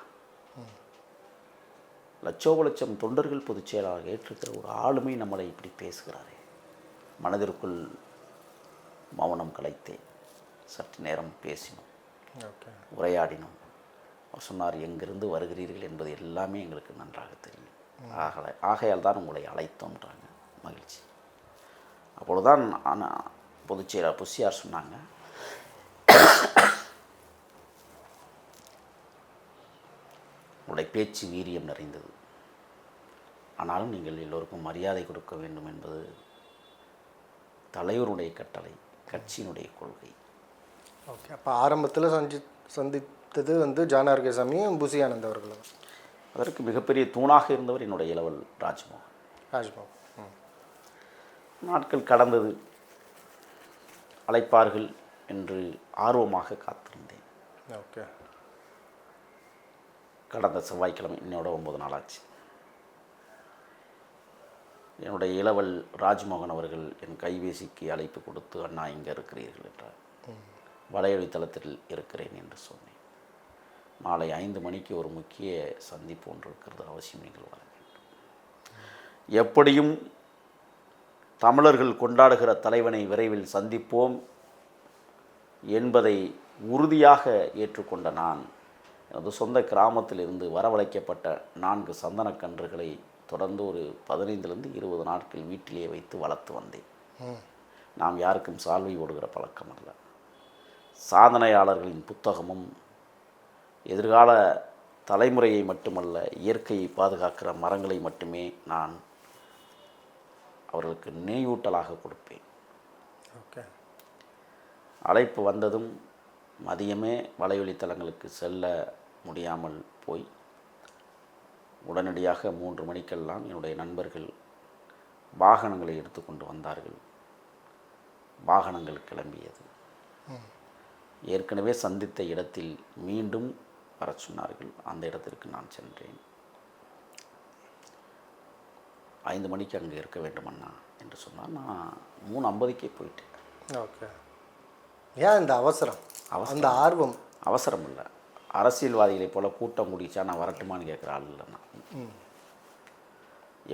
A: லட்சோப தொண்டர்கள் பொதுச் செயலாளர் ஏற்றிருக்கிற ஒரு ஆளுமை நம்மளை இப்படி பேசுகிறாரே. மனதிற்குள் மௌனம் கலைத்தேன். சற்று நேரம் பேசினோம், உரையாடினோம். அவர் சொன்னார், எங்கிருந்து வருகிறீர்கள் என்பது எல்லாமே எங்களுக்கு நன்றாக தெரியும், ஆகையால் தான் உங்களை அழைத்தோம்ன்றாங்க. மகிழ்ச்சி. அப்பொழுதுதான் பொதுச் செயலாளர் புசியார் சொன்னாங்க, உங்களுடைய பேச்சு வீரியம் நிறைந்தது, ஆனாலும் நீங்கள் எல்லோருக்கும் மரியாதை கொடுக்க வேண்டும் என்பது தலைவருடைய கட்டளை, கட்சியினுடைய கொள்கை.
B: ஓகே, அப்போ ஆரம்பத்தில் சந்தித்தது வந்து ஜான் ஆரோக்கியசாமியும் புசி ஆனந்த் அவர்களும்.
A: அதற்கு மிகப்பெரிய தூணாக இருந்தவர் என்னுடைய இளவல் ராஜ்மோகன். நாட்கள் கடந்தது. அழைப்பார்கள் என்று ஆர்வமாக காத்திருந்தேன்.
B: ஓகே.
A: கடந்த செவ்வாய்க்கிழமை, என்னோட 9 நாளாச்சு. என்னுடைய இளவல் ராஜ்மோகன் அவர்கள் என் கைபேசிக்கு அழைப்பு கொடுத்து, அண்ணா இங்கே இருக்கிறீர்கள் என்றார். வலையொலி தளத்தில் இருக்கிறேன் என்று சொன்னேன். மாலை 5 மணிக்கு ஒரு முக்கிய சந்திப்பு ஒன்று இருக்கிறது, அவசியம் நீங்கள் வர வேண்டும். எப்படியும் தமிழர்கள் கொண்டாடுகிற தலைவனை விரைவில் சந்திப்போம் என்பதை உறுதியாக ஏற்றுக்கொண்ட நான், எனது சொந்த கிராமத்தில் இருந்து வரவழைக்கப்பட்ட 4 சந்தனக்கன்றுகளை தொடர்ந்து ஒரு 15லிருந்து 20 நாட்கள் வீட்டிலேயே வைத்து வளர்த்து வந்தேன். நாம் யாருக்கும் சால்வை ஓடுகிற பழக்கம் அல்ல. சாதனையாளர்களின் புத்தகமும் எதிர்கால தலைமுறையை மட்டுமல்ல, இயற்கையை பாதுகாக்கிற மரங்களை மட்டுமே நான் அவர்களுக்கு நினைவூட்டலாக கொடுப்பேன்.
B: ஓகே.
A: அழைப்பு வந்ததும் மதியமே வலையொலி தளங்களுக்கு செல்ல முடியாமல் போய் உடனடியாக 3 மணிக்கெல்லாம் என்னுடைய நண்பர்கள் வாகனங்களை எடுத்துக்கொண்டு வந்தார்கள். வாகனங்கள் கிளம்பியது. ஏற்கனவே சந்தித்த இடத்தில் மீண்டும் வர சொன்னார்கள். அந்த இடத்திற்கு நான் சென்றேன். 5 மணிக்கு அங்கே இருக்க வேண்டுமண்ணா என்று சொன்னால் நான் 3:50க்கே போயிட்டேன்.
B: ஓகே. ஏன் இந்த அவசரம், அந்த ஆர்வம்?
A: அவசரம் இல்லை. அரசியல்வாதிகளை போல் கூட்டம் முடிச்சா நான் வரட்டுமான்னு கேட்குற ஆள் இல்லை. நான்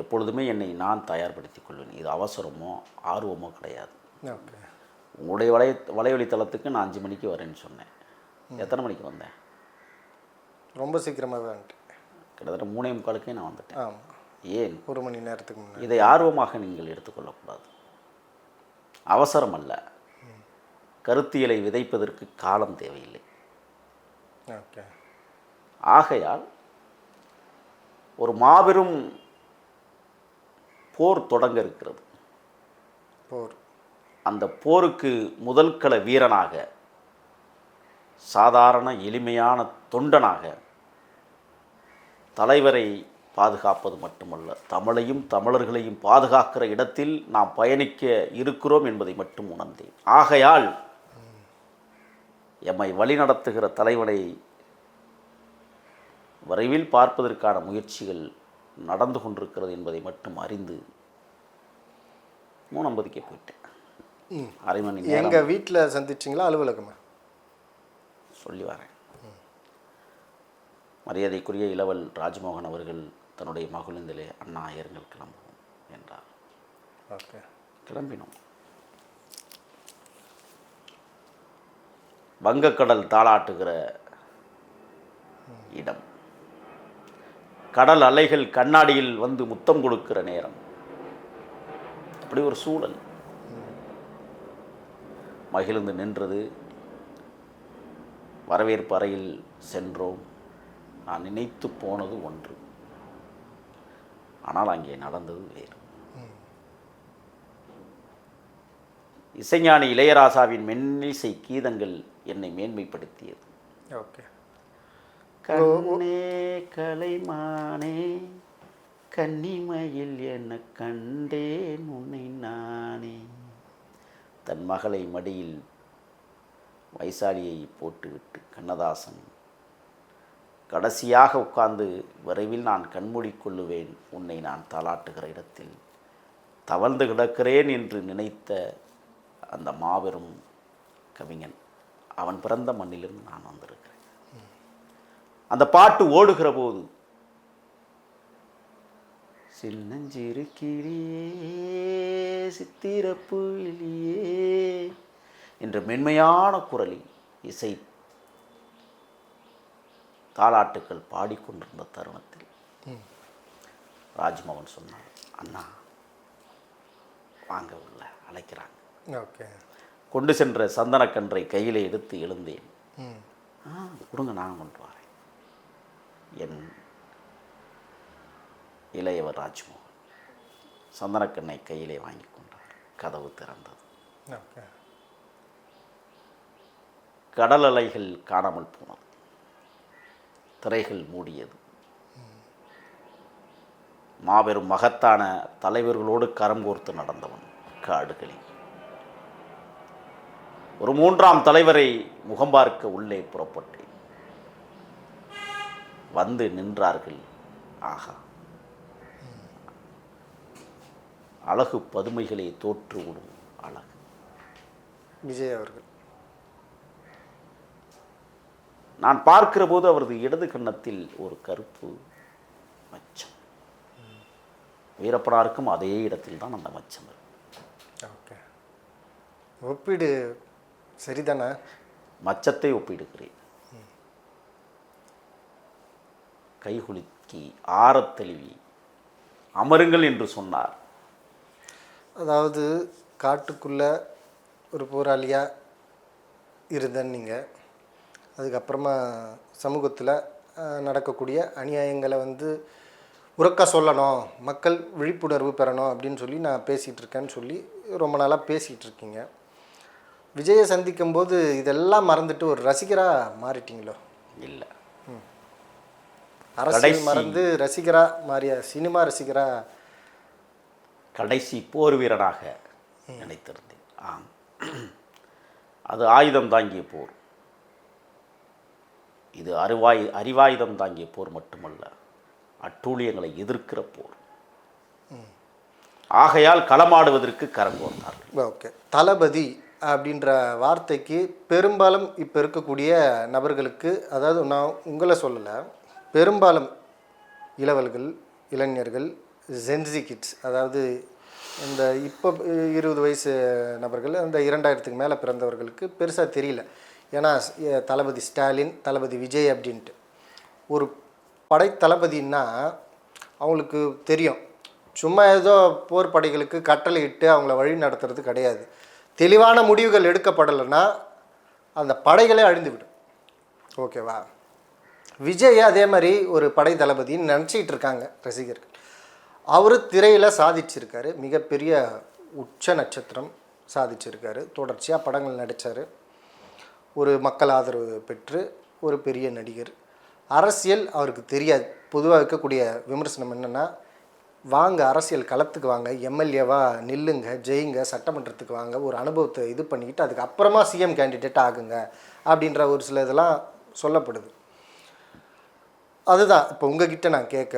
A: எப்பொழுதுமே என்னை நான் தயார்படுத்திக் கொள்வேன். இது அவசரமோ ஆர்வமோ கிடையாது.
B: ஓகே.
A: உங்களுடைய வலையொலி தளத்துக்கு நான் 5 மணிக்கு வரேன்னு சொன்னேன். எத்தனை மணிக்கு வந்தேன்?
B: ரொம்ப சீக்கிரமாகவே வந்துட்டேன்.
A: கிட்டத்தட்ட 3:45க்கே நான் வந்துட்டேன்.
B: ஆமாம்.
A: ஏன்?
B: 1 மணி நேரத்துக்கு முன்னாடி.
A: இதை ஆர்வமாக நீங்கள் எடுத்துக்கொள்ளக்கூடாது. அவசரம் அல்ல. கருத்தியலை விதைப்பதற்கு காலம் தேவையில்லை.
B: ஓகே.
A: ஆகையால் ஒரு மாபெரும் போர் தொடங்க இருக்கிறது.
B: போர். அந்த
A: போருக்கு முதல் கள வீரனாக, சாதாரண எளிமையான தொண்டனாக தலைவரை பாதுகாப்பது மட்டுமல்ல, தமிழையும் தமிழர்களையும் பாதுகாக்கிற இடத்தில் நாம் பயணிக்க இருக்கிறோம் என்பதை மட்டும் உணர்ந்தேன். ஆகையால் எம்மை வழிநடத்துகிற தலைவனை விரைவில் பார்ப்பதற்கான முயற்சிகள் நடந்து கொண்டிருக்கிறது என்பதை மட்டும் அறிந்து 3:50க்கே போயிட்டேன். அரை மணி நேரம்.
B: எங்கள் வீட்டில் சந்திச்சிங்களா, அலுவலகமா?
A: சொல்லி வரேன். மரியாதைக்குரிய இளவல் ராஜ்மோகன் அவர்கள் தன்னுடைய மகிழ்ந்திலே, அண்ணா ஏறுங்கள் கிளம்புவோம் என்றார்.
B: ஓகே.
A: கிளம்பினோம். வங்கக்கடல் தாளாட்டுகிற இடம். கடல் அலைகள் கண்ணாடியில் வந்து முத்தம் கொடுக்கிற நேரம். அப்படி ஒரு சூழல். மகிழ்ந்து நின்றது. வரவேற்பு அறையில் சென்றோம். நான் நினைத்து போனது ஒன்று, ஆனால் அங்கே நடந்தது வேறு. இசைஞானி இளையராசாவின் மென்னிசை கீதங்கள் என்னை மேன்மைப்படுத்தியது.
B: ஓகே.
A: கண்ணே கலைமானே கன்னிமையில் என்ன கண்டேன் உன்னை நானே. தன் மகளை மடியில் வைசாலியை போட்டுவிட்டு கண்ணதாசன் கடைசியாக உட்கார்ந்து, விரைவில் நான் கண்மூடிக்கொள்ளுவேன், உன்னை நான் தாளாட்டுகிற இடத்தில் தவழ்ந்து கிடக்கிறேன் என்று நினைத்த அந்த மாபெரும் கவிஞன், அவன் பிறந்த மண்ணிலிருந்து நான் வந்திருக்கிறேன். அந்த பாட்டு ஓடுகிற போது, சின்னஞ்சிறு கிளியே சித்திரப்பு இலியே என்ற மென்மையான குரலில் இசை தாலாட்டுக்கள் பாடிக்கொண்டிருந்த தருணத்தில் ராஜ்மோகன் சொன்னார், அண்ணா வாங்க உள்ள அழைக்கிறாங்க.
B: ஓகே.
A: கொண்டு சென்ற சந்தனக்கன்றை கையில் எடுத்து எழுந்தேன். கொடுங்க, நான் கொண்டு வரேன். என் இளையவர் ராஜ்மோகன் சந்தனக்கண்ணை கையிலே வாங்கி கொண்டார். கதவு திறந்தது.
B: ஓகே.
A: கடல் அலைகள் காணாமல் போனது. திரைகள் மூடியது. மாபெரும் மகத்தான தலைவர்களோடு கரம் கோர்த்து நடந்தவன், காடுகளில் ஒரு மூன்றாம் தலைவரை முகம் பார்க்க உள்ளே புறப்பட்டேன். வந்து நின்றார்கள். ஆகா, அழகு பதுமைகளே தோற்று விடும் அழகு.
B: விஜய் அவர்கள்
A: நான் பார்க்கிற போது அவரது இடது கன்னத்தில் ஒரு கருப்பு மச்சம். வீரப்பனாருக்கும் அதே இடத்தில் தான் அந்த மச்சம் இருக்கு.
B: ஓகே, ஒப்பீடு சரிதானே?
A: மச்சத்தை ஒப்பிடுகிறேன். கைகுலுக்கி ஆரத்தழுவி அமருங்கள் என்று சொன்னார்.
B: அதாவது காட்டுக்குள்ளே ஒரு போராளியாக இருந்தேன்னு நீங்கள், அதுக்கப்புறமா சமூகத்தில் நடக்கக்கூடிய அநியாயங்களை வந்து உறக்க சொல்லணும், மக்கள் விழிப்புணர்வு பெறணும் அப்படின்னு சொல்லி நான் பேசிகிட்டு இருக்கேன்னு சொல்லி ரொம்ப நாளாக பேசிகிட்டு இருக்கீங்க. விஜயை சந்திக்கும் போது இதெல்லாம் மறந்துட்டு ஒரு ரசிகராக மாறிட்டீங்களோ?
A: இல்லை,
B: அரசியல் மறந்து ரசிகராக மாறிய சினிமா ரசிகராக
A: கடைசி போர் வீரனாக நினைத்திருந்தேன். ஆம், அது ஆயுதம் தாங்கிய போர். இது அறிவாயுதம் தாங்கிய போர் மட்டுமல்ல, அட்டூழியங்களை எதிர்க்கிற போர். ஆகையால் களமாடுவதற்கு கரங்கோர்ந்தார்கள்.
B: ஓகே, தளபதி அப்படின்ற வார்த்தைக்கு பெரும்பாலும் இப்போ இருக்கக்கூடிய நபர்களுக்கு, அதாவது நான் உங்களை சொல்லலை, பெரும்பாலும் இளவல்கள், இளைஞர்கள், ஜென்சி கிட்ஸ், அதாவது இந்த இப்போ 20 வயசு நபர்கள், அந்த 2000க்கு மேலே பிறந்தவர்களுக்கு பெருசாக தெரியல. ஏன்னா தளபதி ஸ்டாலின், தளபதி விஜய் அப்படின்ட்டு ஒரு படை தளபதின்னா அவங்களுக்கு தெரியும். சும்மா ஏதோ போர் படைகளுக்கு கட்டளை இட்டு அவங்கள வழி நடத்துறது கிடையாது. தெளிவான முடிவுகள் எடுக்கப்படலைன்னா அந்த படைகளே அழிந்துவிடும். ஓகேவா? விஜய் அதே மாதிரி ஒரு படை தளபதின்னு நினச்சிக்கிட்டு இருக்காங்க ரசிகர்கள். அவர் திரையில் சாதிச்சிருக்காரு, மிகப்பெரிய உச்ச நட்சத்திரம் சாதிச்சிருக்காரு, தொடர்ச்சியாக படங்கள் நடித்தார், ஒரு மக்கள் ஆதரவு பெற்று ஒரு பெரிய நடிகர். அரசியல் அவருக்கு தெரியாது. பொதுவாக இருக்கக்கூடிய விமர்சனம் என்னென்னா, வாங்க அரசியல் களத்துக்கு வாங்க, எம்எல்ஏவாக நில்லுங்க, ஜெயிங்க, சட்டமன்றத்துக்கு வாங்க, ஒரு அனுபவத்தை இது பண்ணிக்கிட்டு அதுக்கப்புறமா சிஎம் கேண்டிடேட் ஆகுங்க அப்படின்ற ஒரு சில இதெல்லாம் சொல்லப்படுது. அதுதான் இப்போ உங்ககிட்ட நான் கேட்க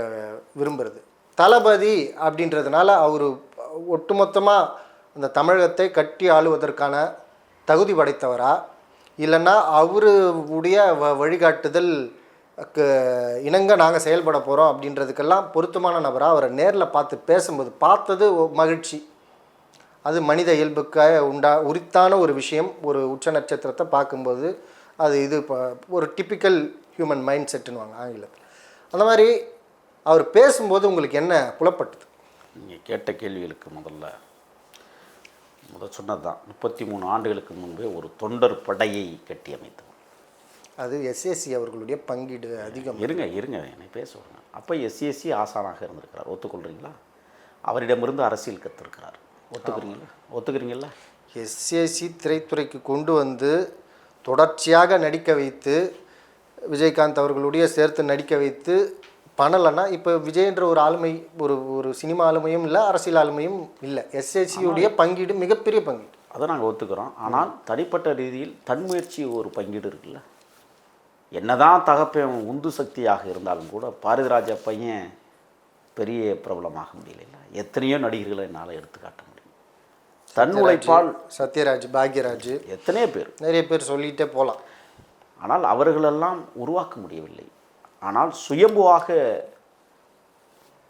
B: விரும்புகிறது. தளபதி அப்படின்றதுனால அவர் ஒட்டுமொத்தமாக அந்த தமிழகத்தை கட்டி ஆளுவதற்கான தகுதி படைத்தவரா, இல்லைன்னா அவருடைய வழிகாட்டுதல் இணங்க நாங்கள் செயல்பட போகிறோம் அப்படின்றதுக்கெல்லாம் பொருத்தமான நபராக அவரை நேரில் பார்த்து பேசும்போது பார்த்தது மகிழ்ச்சி. அது மனித இயல்புக்காக உரித்தான ஒரு விஷயம். ஒரு உச்ச நட்சத்திரத்தை பார்க்கும்போது அது இது ஒரு டிப்பிக்கல் ஹியூமன் மைண்ட் செட்டுன்னுவாங்க ஆங்கிலத்தில். அந்த மாதிரி அவர் பேசும்போது உங்களுக்கு என்ன புலப்பட்டது?
A: நீங்கள் கேட்ட கேள்விகளுக்கு முதல் சொன்னது தான். 33 ஆண்டுகளுக்கு முன்பே ஒரு தொண்டர் படையை கட்டியமைத்தவர்.
B: அது எஸ்ஏசி அவர்களுடைய பங்கீடு அதிகம்.
A: இருங்க என்னை பேசுவாங்க. அப்போ எஸ்ஏசி ஆசானாக இருந்திருக்கிறார், ஒத்துக்கொள்கிறீங்களா? அவரிடமிருந்து அரசியல் கற்றுருக்கிறார், ஒத்துக்கிறீங்களா?
B: எஸ்ஏசி திரைத்துறைக்கு கொண்டு வந்து தொடர்ச்சியாக நடிக்க வைத்து, விஜயகாந்த் அவர்களுடைய சேர்த்து நடிக்க வைத்து பண்ணலைன்னா இப்போ விஜய்ன்ற ஒரு ஆளுமை, ஒரு சினிமா ஆளுமையும் இல்லை, அரசியல் ஆளுமையும் இல்லை. எஸ்ஏசியுடைய பங்கீடு மிகப்பெரிய பங்கீடு,
A: அதை நாங்கள் ஒத்துக்கிறோம். ஆனால் தனிப்பட்ட ரீதியில் தன்முயற்சி ஒரு பங்கீடு இருக்குல்ல. என்னதான் தகப்பன் உந்து சக்தியாக இருந்தாலும் கூட பாரதிராஜா பையன் பெரிய பிரபலமாக முடியல. எத்தனையோ நடிகர்களை என்னால் எடுத்துக்காட்ட முடியும். தன் உழைப்பால்
B: சத்யராஜ், பாக்யராஜ்,
A: எத்தனையோ பேர்,
B: நிறைய பேர் சொல்லிகிட்டே போகலாம்.
A: ஆனால் அவர்களெல்லாம் உருவாக்க முடியவில்லை. ஆனால் சுயம்புவாக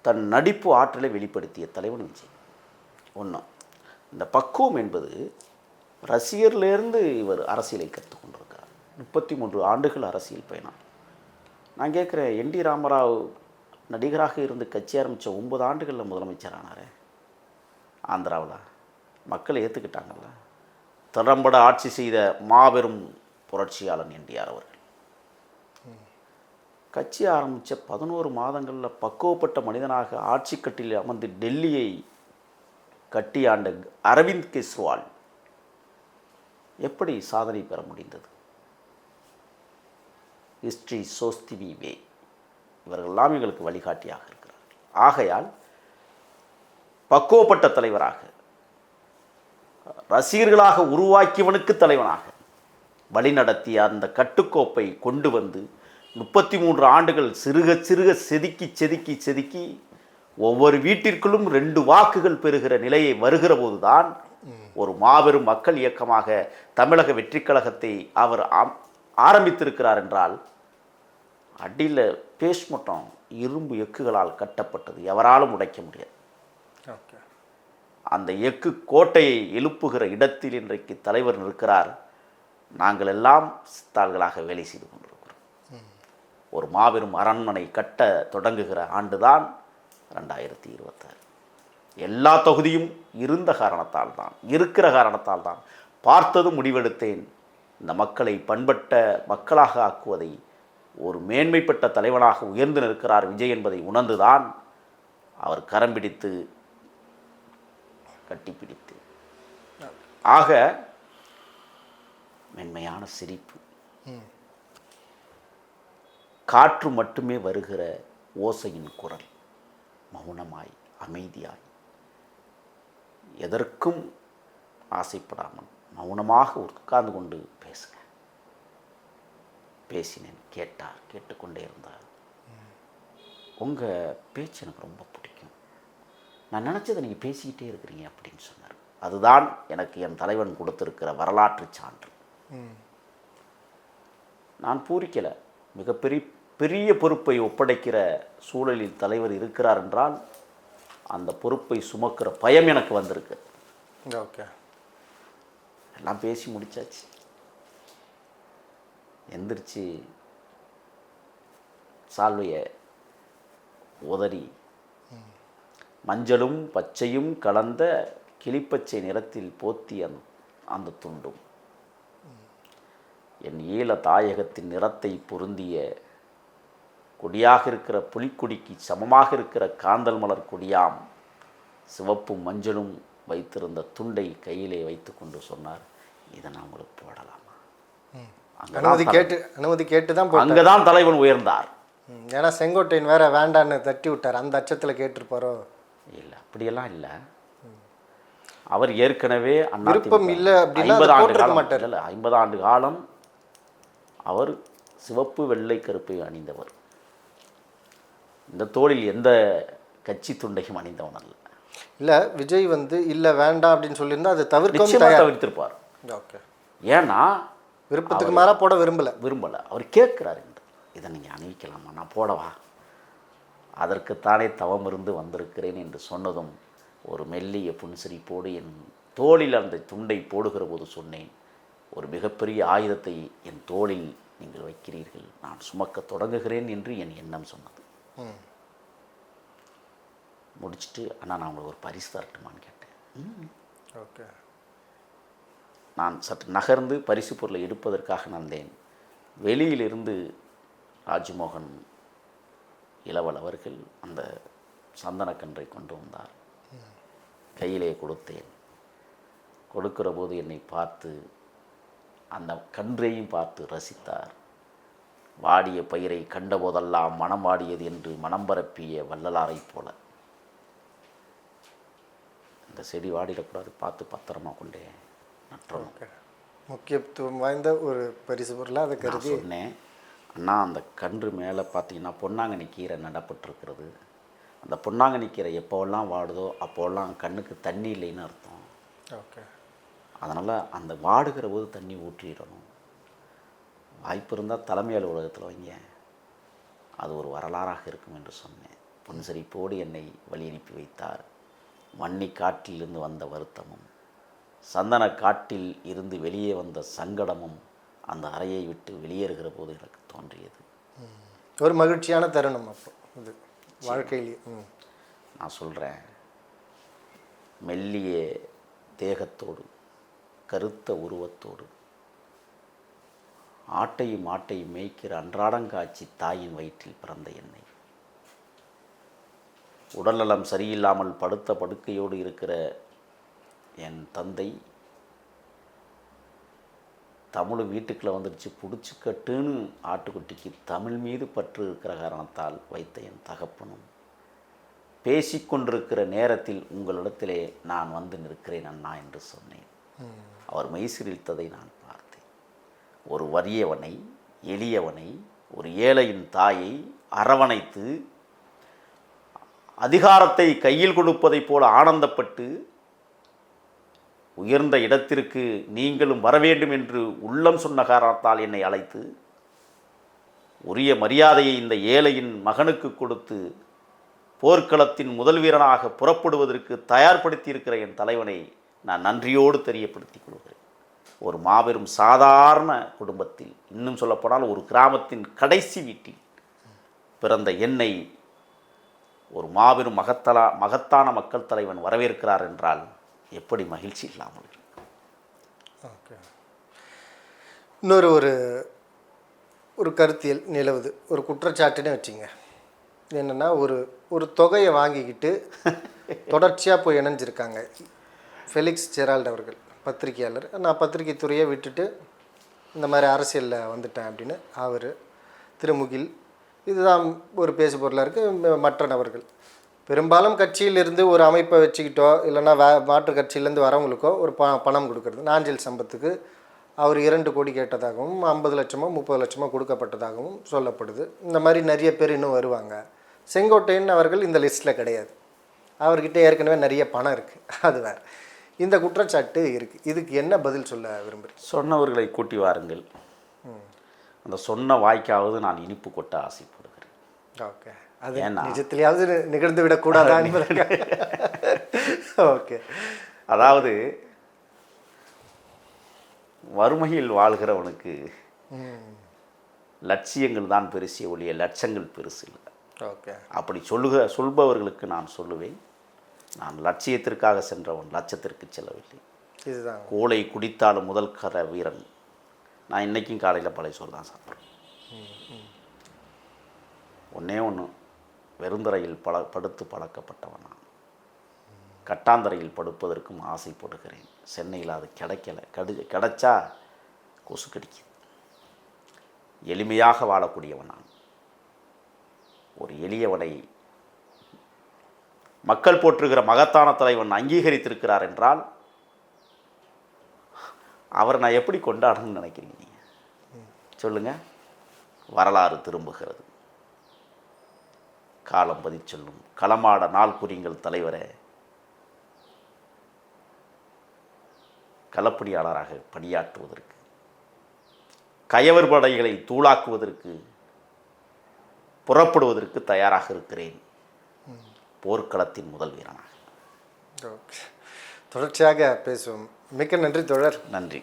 A: தன் நடிப்பு ஆற்றலை வெளிப்படுத்திய தலைவன் விஜய். ஒன்று, இந்த பக்குவம் என்பது ரசிகர்லேருந்து இவர் அரசியலை கற்றுக்கொண்டிருக்கிறார். 33 ஆண்டுகள் அரசியல் பயணம். நான் கேட்குறேன், என்டி ராமராவ் நடிகராக இருந்து கட்சி ஆரம்பித்த 9 ஆண்டுகளில் முதலமைச்சர் ஆனார் ஆந்திராவில். மக்கள் ஏற்றுக்கிட்டாங்கல்ல. திறம்பட ஆட்சி செய்த மாபெரும் புரட்சியாளன் என்டிஆர் அவர்கள். கட்சி ஆரம்பித்த 11 மாதங்களில் பக்குவப்பட்ட மனிதனாக ஆட்சி கட்டில் அமர்ந்து டெல்லியை கட்டி ஆண்ட அரவிந்த் கெஜ்ரிவால் எப்படி சாதனை பெற முடிந்தது? ஹிஸ்ட்ரி ஷோஸ் தி வே. இவர்களெல்லாம் எங்களுக்கு வழிகாட்டியாக இருக்கிறார்கள். ஆகையால் பக்குவப்பட்ட தலைவராக ரசிகர்களாக உருவாக்கியவனுக்கு தலைவனாக வழிநடத்திய அந்த கட்டுக்கோப்பை கொண்டு வந்து 33 ஆண்டுகள் சிறுக சிறுக செதுக்கி செதுக்கி செதுக்கி ஒவ்வொரு வீட்டிற்குள்ளும் 2 வாக்குகள் பெறுகிற நிலையை வருகிற போதுதான் ஒரு மாபெரும் மக்கள் இயக்கமாக தமிழக வெற்றிக் கழகத்தை அவர் ஆரம்பித்திருக்கிறார் என்றால், அடியில் பேஸ்மட்டம் இரும்பு எக்குகளால் கட்டப்பட்டது, எவராலும் உடைக்க முடியாது. அந்த எக்கு கோட்டையை எழுப்புகிற இடத்தில் இன்றைக்கு தலைவர் நிற்கிறார். நாங்கள் எல்லாம் சித்தாள்களாக வேலை செய்து கொண்டிருக்கிறோம். ஒரு மாபெரும் அரண்மனை கட்ட தொடங்குகிற ஆண்டுதான் 2026. எல்லா தொகுதியும் இருந்த காரணத்தால் தான், இருக்கிற காரணத்தால் தான் பார்த்ததும் முடிவெடுத்தேன். இந்த மக்களை பண்பட்ட மக்களாக ஆக்குவதை, ஒரு மேன்மைப்பட்ட தலைவனாக உயர்ந்து நிற்கிறார் விஜய் என்பதை உணர்ந்துதான் அவர் கரம் பிடித்து கட்டிப்பிடித்து. ஆக மென்மையான சிரிப்பு, காற்று மட்டுமே வருகிற ஓசையின் குரல், மௌனமாய் அமைதியாய் எதற்கும் ஆசைப்படாமல் மௌனமாக உட்கார்ந்து கொண்டு பேசுங்க. பேசினேன், கேட்டார், கேட்டுக்கொண்டே இருந்தார். உங்கள் பேச்சு எனக்கு ரொம்ப பிடிக்கும், நான் நினச்சதை நீங்கள் பேசிக்கிட்டே இருக்கிறீங்க அப்படின்னு சொன்னார். அதுதான் எனக்கு என் தலைவன் கொடுத்திருக்கிற வரலாற்று சான்று. நான் பூரிக்கலை. பெரிய பொறுப்பை ஒப்படைக்கிற சூழலில் தலைவர் இருக்கிறார் என்றால் அந்த பொறுப்பை சுமக்கிற பயம் எனக்கு வந்திருக்கு.
B: ஓகே,
A: எல்லாம் பேசி முடிச்சாச்சு. எந்திரிச்சு சால்வையை உதறி மஞ்சளும் பச்சையும் கலந்த கிளிப்பச்சை நிறத்தில் போத்தி அந்த துண்டும் என் ஈழ தாயகத்தின் நிறத்தை பொருந்திய கொடியாக இருக்கிற புலிக்கொடிக்கு சமமாக இருக்கிற காந்தல் மலர் கொடியாம் சிவப்பும் மஞ்சளும் வைத்திருந்த துண்டை கையிலே வைத்து கொண்டு சொன்னார், இதை நான் உங்களுக்கு போடலாமா?
B: அனுமதி கேட்டு தான்
A: அங்கதான் தலைவன் உயர்ந்தார்.
B: ஏன்னா செங்கோட்டையன் வேற வேண்டான்னு தட்டி விட்டார். அந்த அச்சத்தில் கேட்டிருப்பாரோ?
A: இல்லை, அப்படியெல்லாம் இல்லை. அவர் ஏற்கனவே
B: விருப்பம் இல்லை அப்படின்னா
A: 50 ஆண்டு காலம் மாட்டார். இல்லை, 50 ஆண்டு காலம் அவர் சிவப்பு வெள்ளை கருப்பை அணிந்தவர். இந்த தோளில் எந்த கட்சி துண்டையும் அணிந்தவன் அல்ல.
B: இல்லை, விஜய் இல்லை வேண்டாம் அப்படின்னு சொல்லியிருந்தா அது
A: தவிர்த்திருப்பார்.
B: ஓகே,
A: ஏன்னா
B: விருப்பத்துக்கு மேலே போட விரும்பலை. அவர் கேட்குறாரு, இதை நீங்கள் அணிவிக்கலாமா, நான் போடவா? அதற்குத்தானே தவம் இருந்து வந்திருக்கிறேன் என்று சொன்னதும் ஒரு மெல்லிய புன்சிரிப்போடு என் தோளில் அந்த துண்டை போடுகிற போது சொன்னேன், ஒரு மிகப்பெரிய ஆயுதத்தை என் தோளில் நீங்கள் வைக்கிறீர்கள், நான் சுமக்க தொடங்குகிறேன் என்று என் எண்ணம் சொன்னது. முடிச்சுட்டு, அண்ணா நான் உங்களுக்கு ஒரு பரிசு தரட்டுமான்னு கேட்டேன். ஓகே,
A: நான் சற்று நகர்ந்து பரிசு பொருளை எடுப்பதற்காக நடந்தேன். வெளியிலிருந்து ராஜ்மோகன் இளவல் அவர்கள் அந்த சந்தனக்கன்றை கொண்டு வந்தார். கையிலே கொடுத்தேன். கொடுக்கிற போது என்னை பார்த்து அந்த கன்றையும் பார்த்து ரசித்தார். வாடிய பயிரை கண்டபோதெல்லாம் மனம் வாடியது என்று மனம் பரப்பிய வள்ளலாரை போல, இந்த செடி வாடிடக்கூடாது, பார்த்து பத்திரமா கொண்டே நற்றணும்.
B: முக்கியத்துவம் வாய்ந்த ஒரு பரிசு பொருளாக அதை கருதி
A: சொன்னேன். அண்ணா, அந்த கன்று மேலே பார்த்தீங்கன்னா பொன்னாங்கண்ணி கீரை நடப்பட்டிருக்கிறது. அந்த பொன்னாங்கண்ணி கீரை எப்போவெல்லாம் வாடுதோ அப்போல்லாம் கண்ணுக்கு தண்ணி இல்லைன்னு அர்த்தம்.
B: ஓகே, அதனால்
A: அந்த வாடுகிற போது தண்ணி ஊற்றிடணும். வாய்ப்பு இருந்தால் தலைமை அலுவலகத்தில் வைங்க, அது ஒரு வரலாறாக இருக்கும் என்று சொன்னேன். புன்சிரிப்போடு என்னை வழி அனுப்பி வைத்தார். வன்னி காட்டிலிருந்து வந்த வருத்தமும் சந்தன காட்டில் இருந்து வெளியே வந்த சங்கடமும் அந்த அறையை விட்டு வெளியேறுகிற போது எனக்கு தோன்றியது.
B: ஒரு மகிழ்ச்சியான தருணம் அப்போ இது வாழ்க்கையிலே.
A: நான் சொல்கிறேன், மெல்லிய தேகத்தோடு கருத்த உருவத்தோடு ஆட்டையும் ஆட்டையும் மேய்க்கிற அன்றாடங்காட்சி தாயின் வயிற்றில் பிறந்த என்னை, உடல்நலம் சரியில்லாமல் படுத்த படுக்கையோடு இருக்கிற என் தந்தை தமிழ் வீட்டுக்குள்ளே வந்துடுச்சு பிடிச்சிக்கட்டுன்னு ஆட்டுக்குட்டிக்கு தமிழ் மீது பற்று இருக்கிற காரணத்தால் வைத்த என் தகப்பனும், பேசிக்கொண்டிருக்கிற நேரத்தில் உங்களிடத்திலே நான் வந்து நிற்கிறேன் அண்ணா என்று சொன்னேன். அவர் மெய்சிலிர்த்ததை நான் பார்த்தேன். ஒரு வறியவனை, எளியவனை, ஒரு ஏழையின் தாயை அரவணைத்து அதிகாரத்தை கையில் கொடுப்பதைப் போல ஆனந்தப்பட்டு உயர்ந்த இடத்திற்கு நீங்களும் வர வேண்டும் என்று உள்ளம் சொன்ன காரணத்தால் என்னை அழைத்து உரிய மரியாதையை இந்த ஏழையின் மகனுக்கு கொடுத்து போர்க்களத்தின் முதல் வீரனாக புறப்படுவதற்கு தயார்படுத்தி இருக்கிற என் தலைவனை நான் நன்றியோடு தெரியப்படுத்திக் கொள்கிறேன். ஒரு மாபெரும் சாதாரண குடும்பத்தில், இன்னும் சொல்லப்போனால் ஒரு கிராமத்தின் கடைசி வீட்டில் பிறந்த என்னை ஒரு மாபெரும் மகத்தான மக்கள் தலைவன் வரவேற்கிறார் என்றால் எப்படி மகிழ்ச்சி இல்லாமல் இருக்கும்.
B: ஓகே. இன்னொரு ஒரு கருத்தியல் நிலவுது, ஒரு குற்றச்சாட்டுன்னு வச்சுங்க. என்னென்னா ஒரு தொகையை வாங்கிக்கிட்டு தொடர்ச்சியாக போய் இணைஞ்சிருக்காங்க ஃபெலிக்ஸ் ஜெரால்ட் அவர்கள், பத்திரிகையாளர். நான் பத்திரிகை துறையை விட்டுட்டு இந்த மாதிரி அரசியலில் வந்துட்டேன் அப்படின்னு அவர், திருமுகில், இதுதான் ஒரு பேசு பொருளாக இருக்குது. மற்ற நபர்கள் பெரும்பாலும் கட்சியிலிருந்து ஒரு அமைப்பை வச்சுக்கிட்டோ இல்லைன்னா மாற்று கட்சியிலேருந்து வரவங்களுக்கோ ஒரு பணம் கொடுக்கறது. நாஞ்சில் சம்பத்துக்கு அவர் 2 கோடி கேட்டதாகவும் 50 லட்சமோ 30 லட்சமோ கொடுக்கப்பட்டதாகவும் சொல்லப்படுது. இந்த மாதிரி நிறைய பேர் இன்னும் வருவாங்க. செங்கோட்டையன் அவர்கள் இந்த லிஸ்ட்டில் கிடையாது. அவர்கிட்ட ஏற்கனவே நிறைய பணம் இருக்குது, அது வேறு. இந்த குற்றச்சாட்டு இருக்குது. இதுக்கு என்ன பதில் சொல்ல விரும்புகிறேன்?
A: சொன்னவர்களை கூட்டி வாருங்கள். அந்த சொன்ன வாய்க்காவது நான் இனிப்பு கொட்ட ஆசைப்படுகிறேன்.
B: ஓகே. அது நிஜத்திலேயாவது நிகழ்ந்து விடக்கூடாதா? ஓகே.
A: அதாவது வறுமையில் வாழ்கிறவனுக்கு லட்சியங்கள் தான் பெருசிய ஒழிய லட்சங்கள் பெருசு இல்லை.
B: ஓகே.
A: அப்படி சொல்பவர்களுக்கு நான் சொல்லுவேன், நான் லட்சியத்திற்காக சென்றவன், லட்சத்திற்கு செல்லவில்லை.
B: இதுதான்
A: கோலை குடித்தாலும் முதல் கர வீரன். நான் இன்றைக்கும் காலையில் பழைய சோறு தான் சாப்பிட்றேன். ஒன்றே ஒன்று, வெறுந்தரையில் படுத்து பழக்கப்பட்டவன் நான். கட்டாந்தரையில் படுப்பதற்கும் ஆசைப்படுகிறேன். சென்னையில் அது கிடைக்கல. கிடைச்சா கொசு கடிக்குது. எளிமையாக வாழக்கூடியவன் நான். ஒரு எளியவனை மக்கள் போற்றுகிற மகத்தான தலைவன் அங்கீகரித்திருக்கிறார் என்றால் அவரை நான் எப்படி கொண்டாடணும்னு நினைக்கிறீங்க நீங்கள் சொல்லுங்கள்? வரலாறு திரும்புகிறது, காலம் பதில் சொல்லும். களமாட நாள் குறிங்கள் தலைவரை. களப்பணியாளராக பணியாற்றுவதற்கு, கயவர் படைகளை தூளாக்குவதற்கு புறப்படுவதற்கு தயாராக இருக்கிறேன், போர்க்களத்தின் முதல் வீரனாக.
B: தொடர்ச்சியாக பேசுவோம். மிக்க நன்றி தோழர்.
A: நன்றி.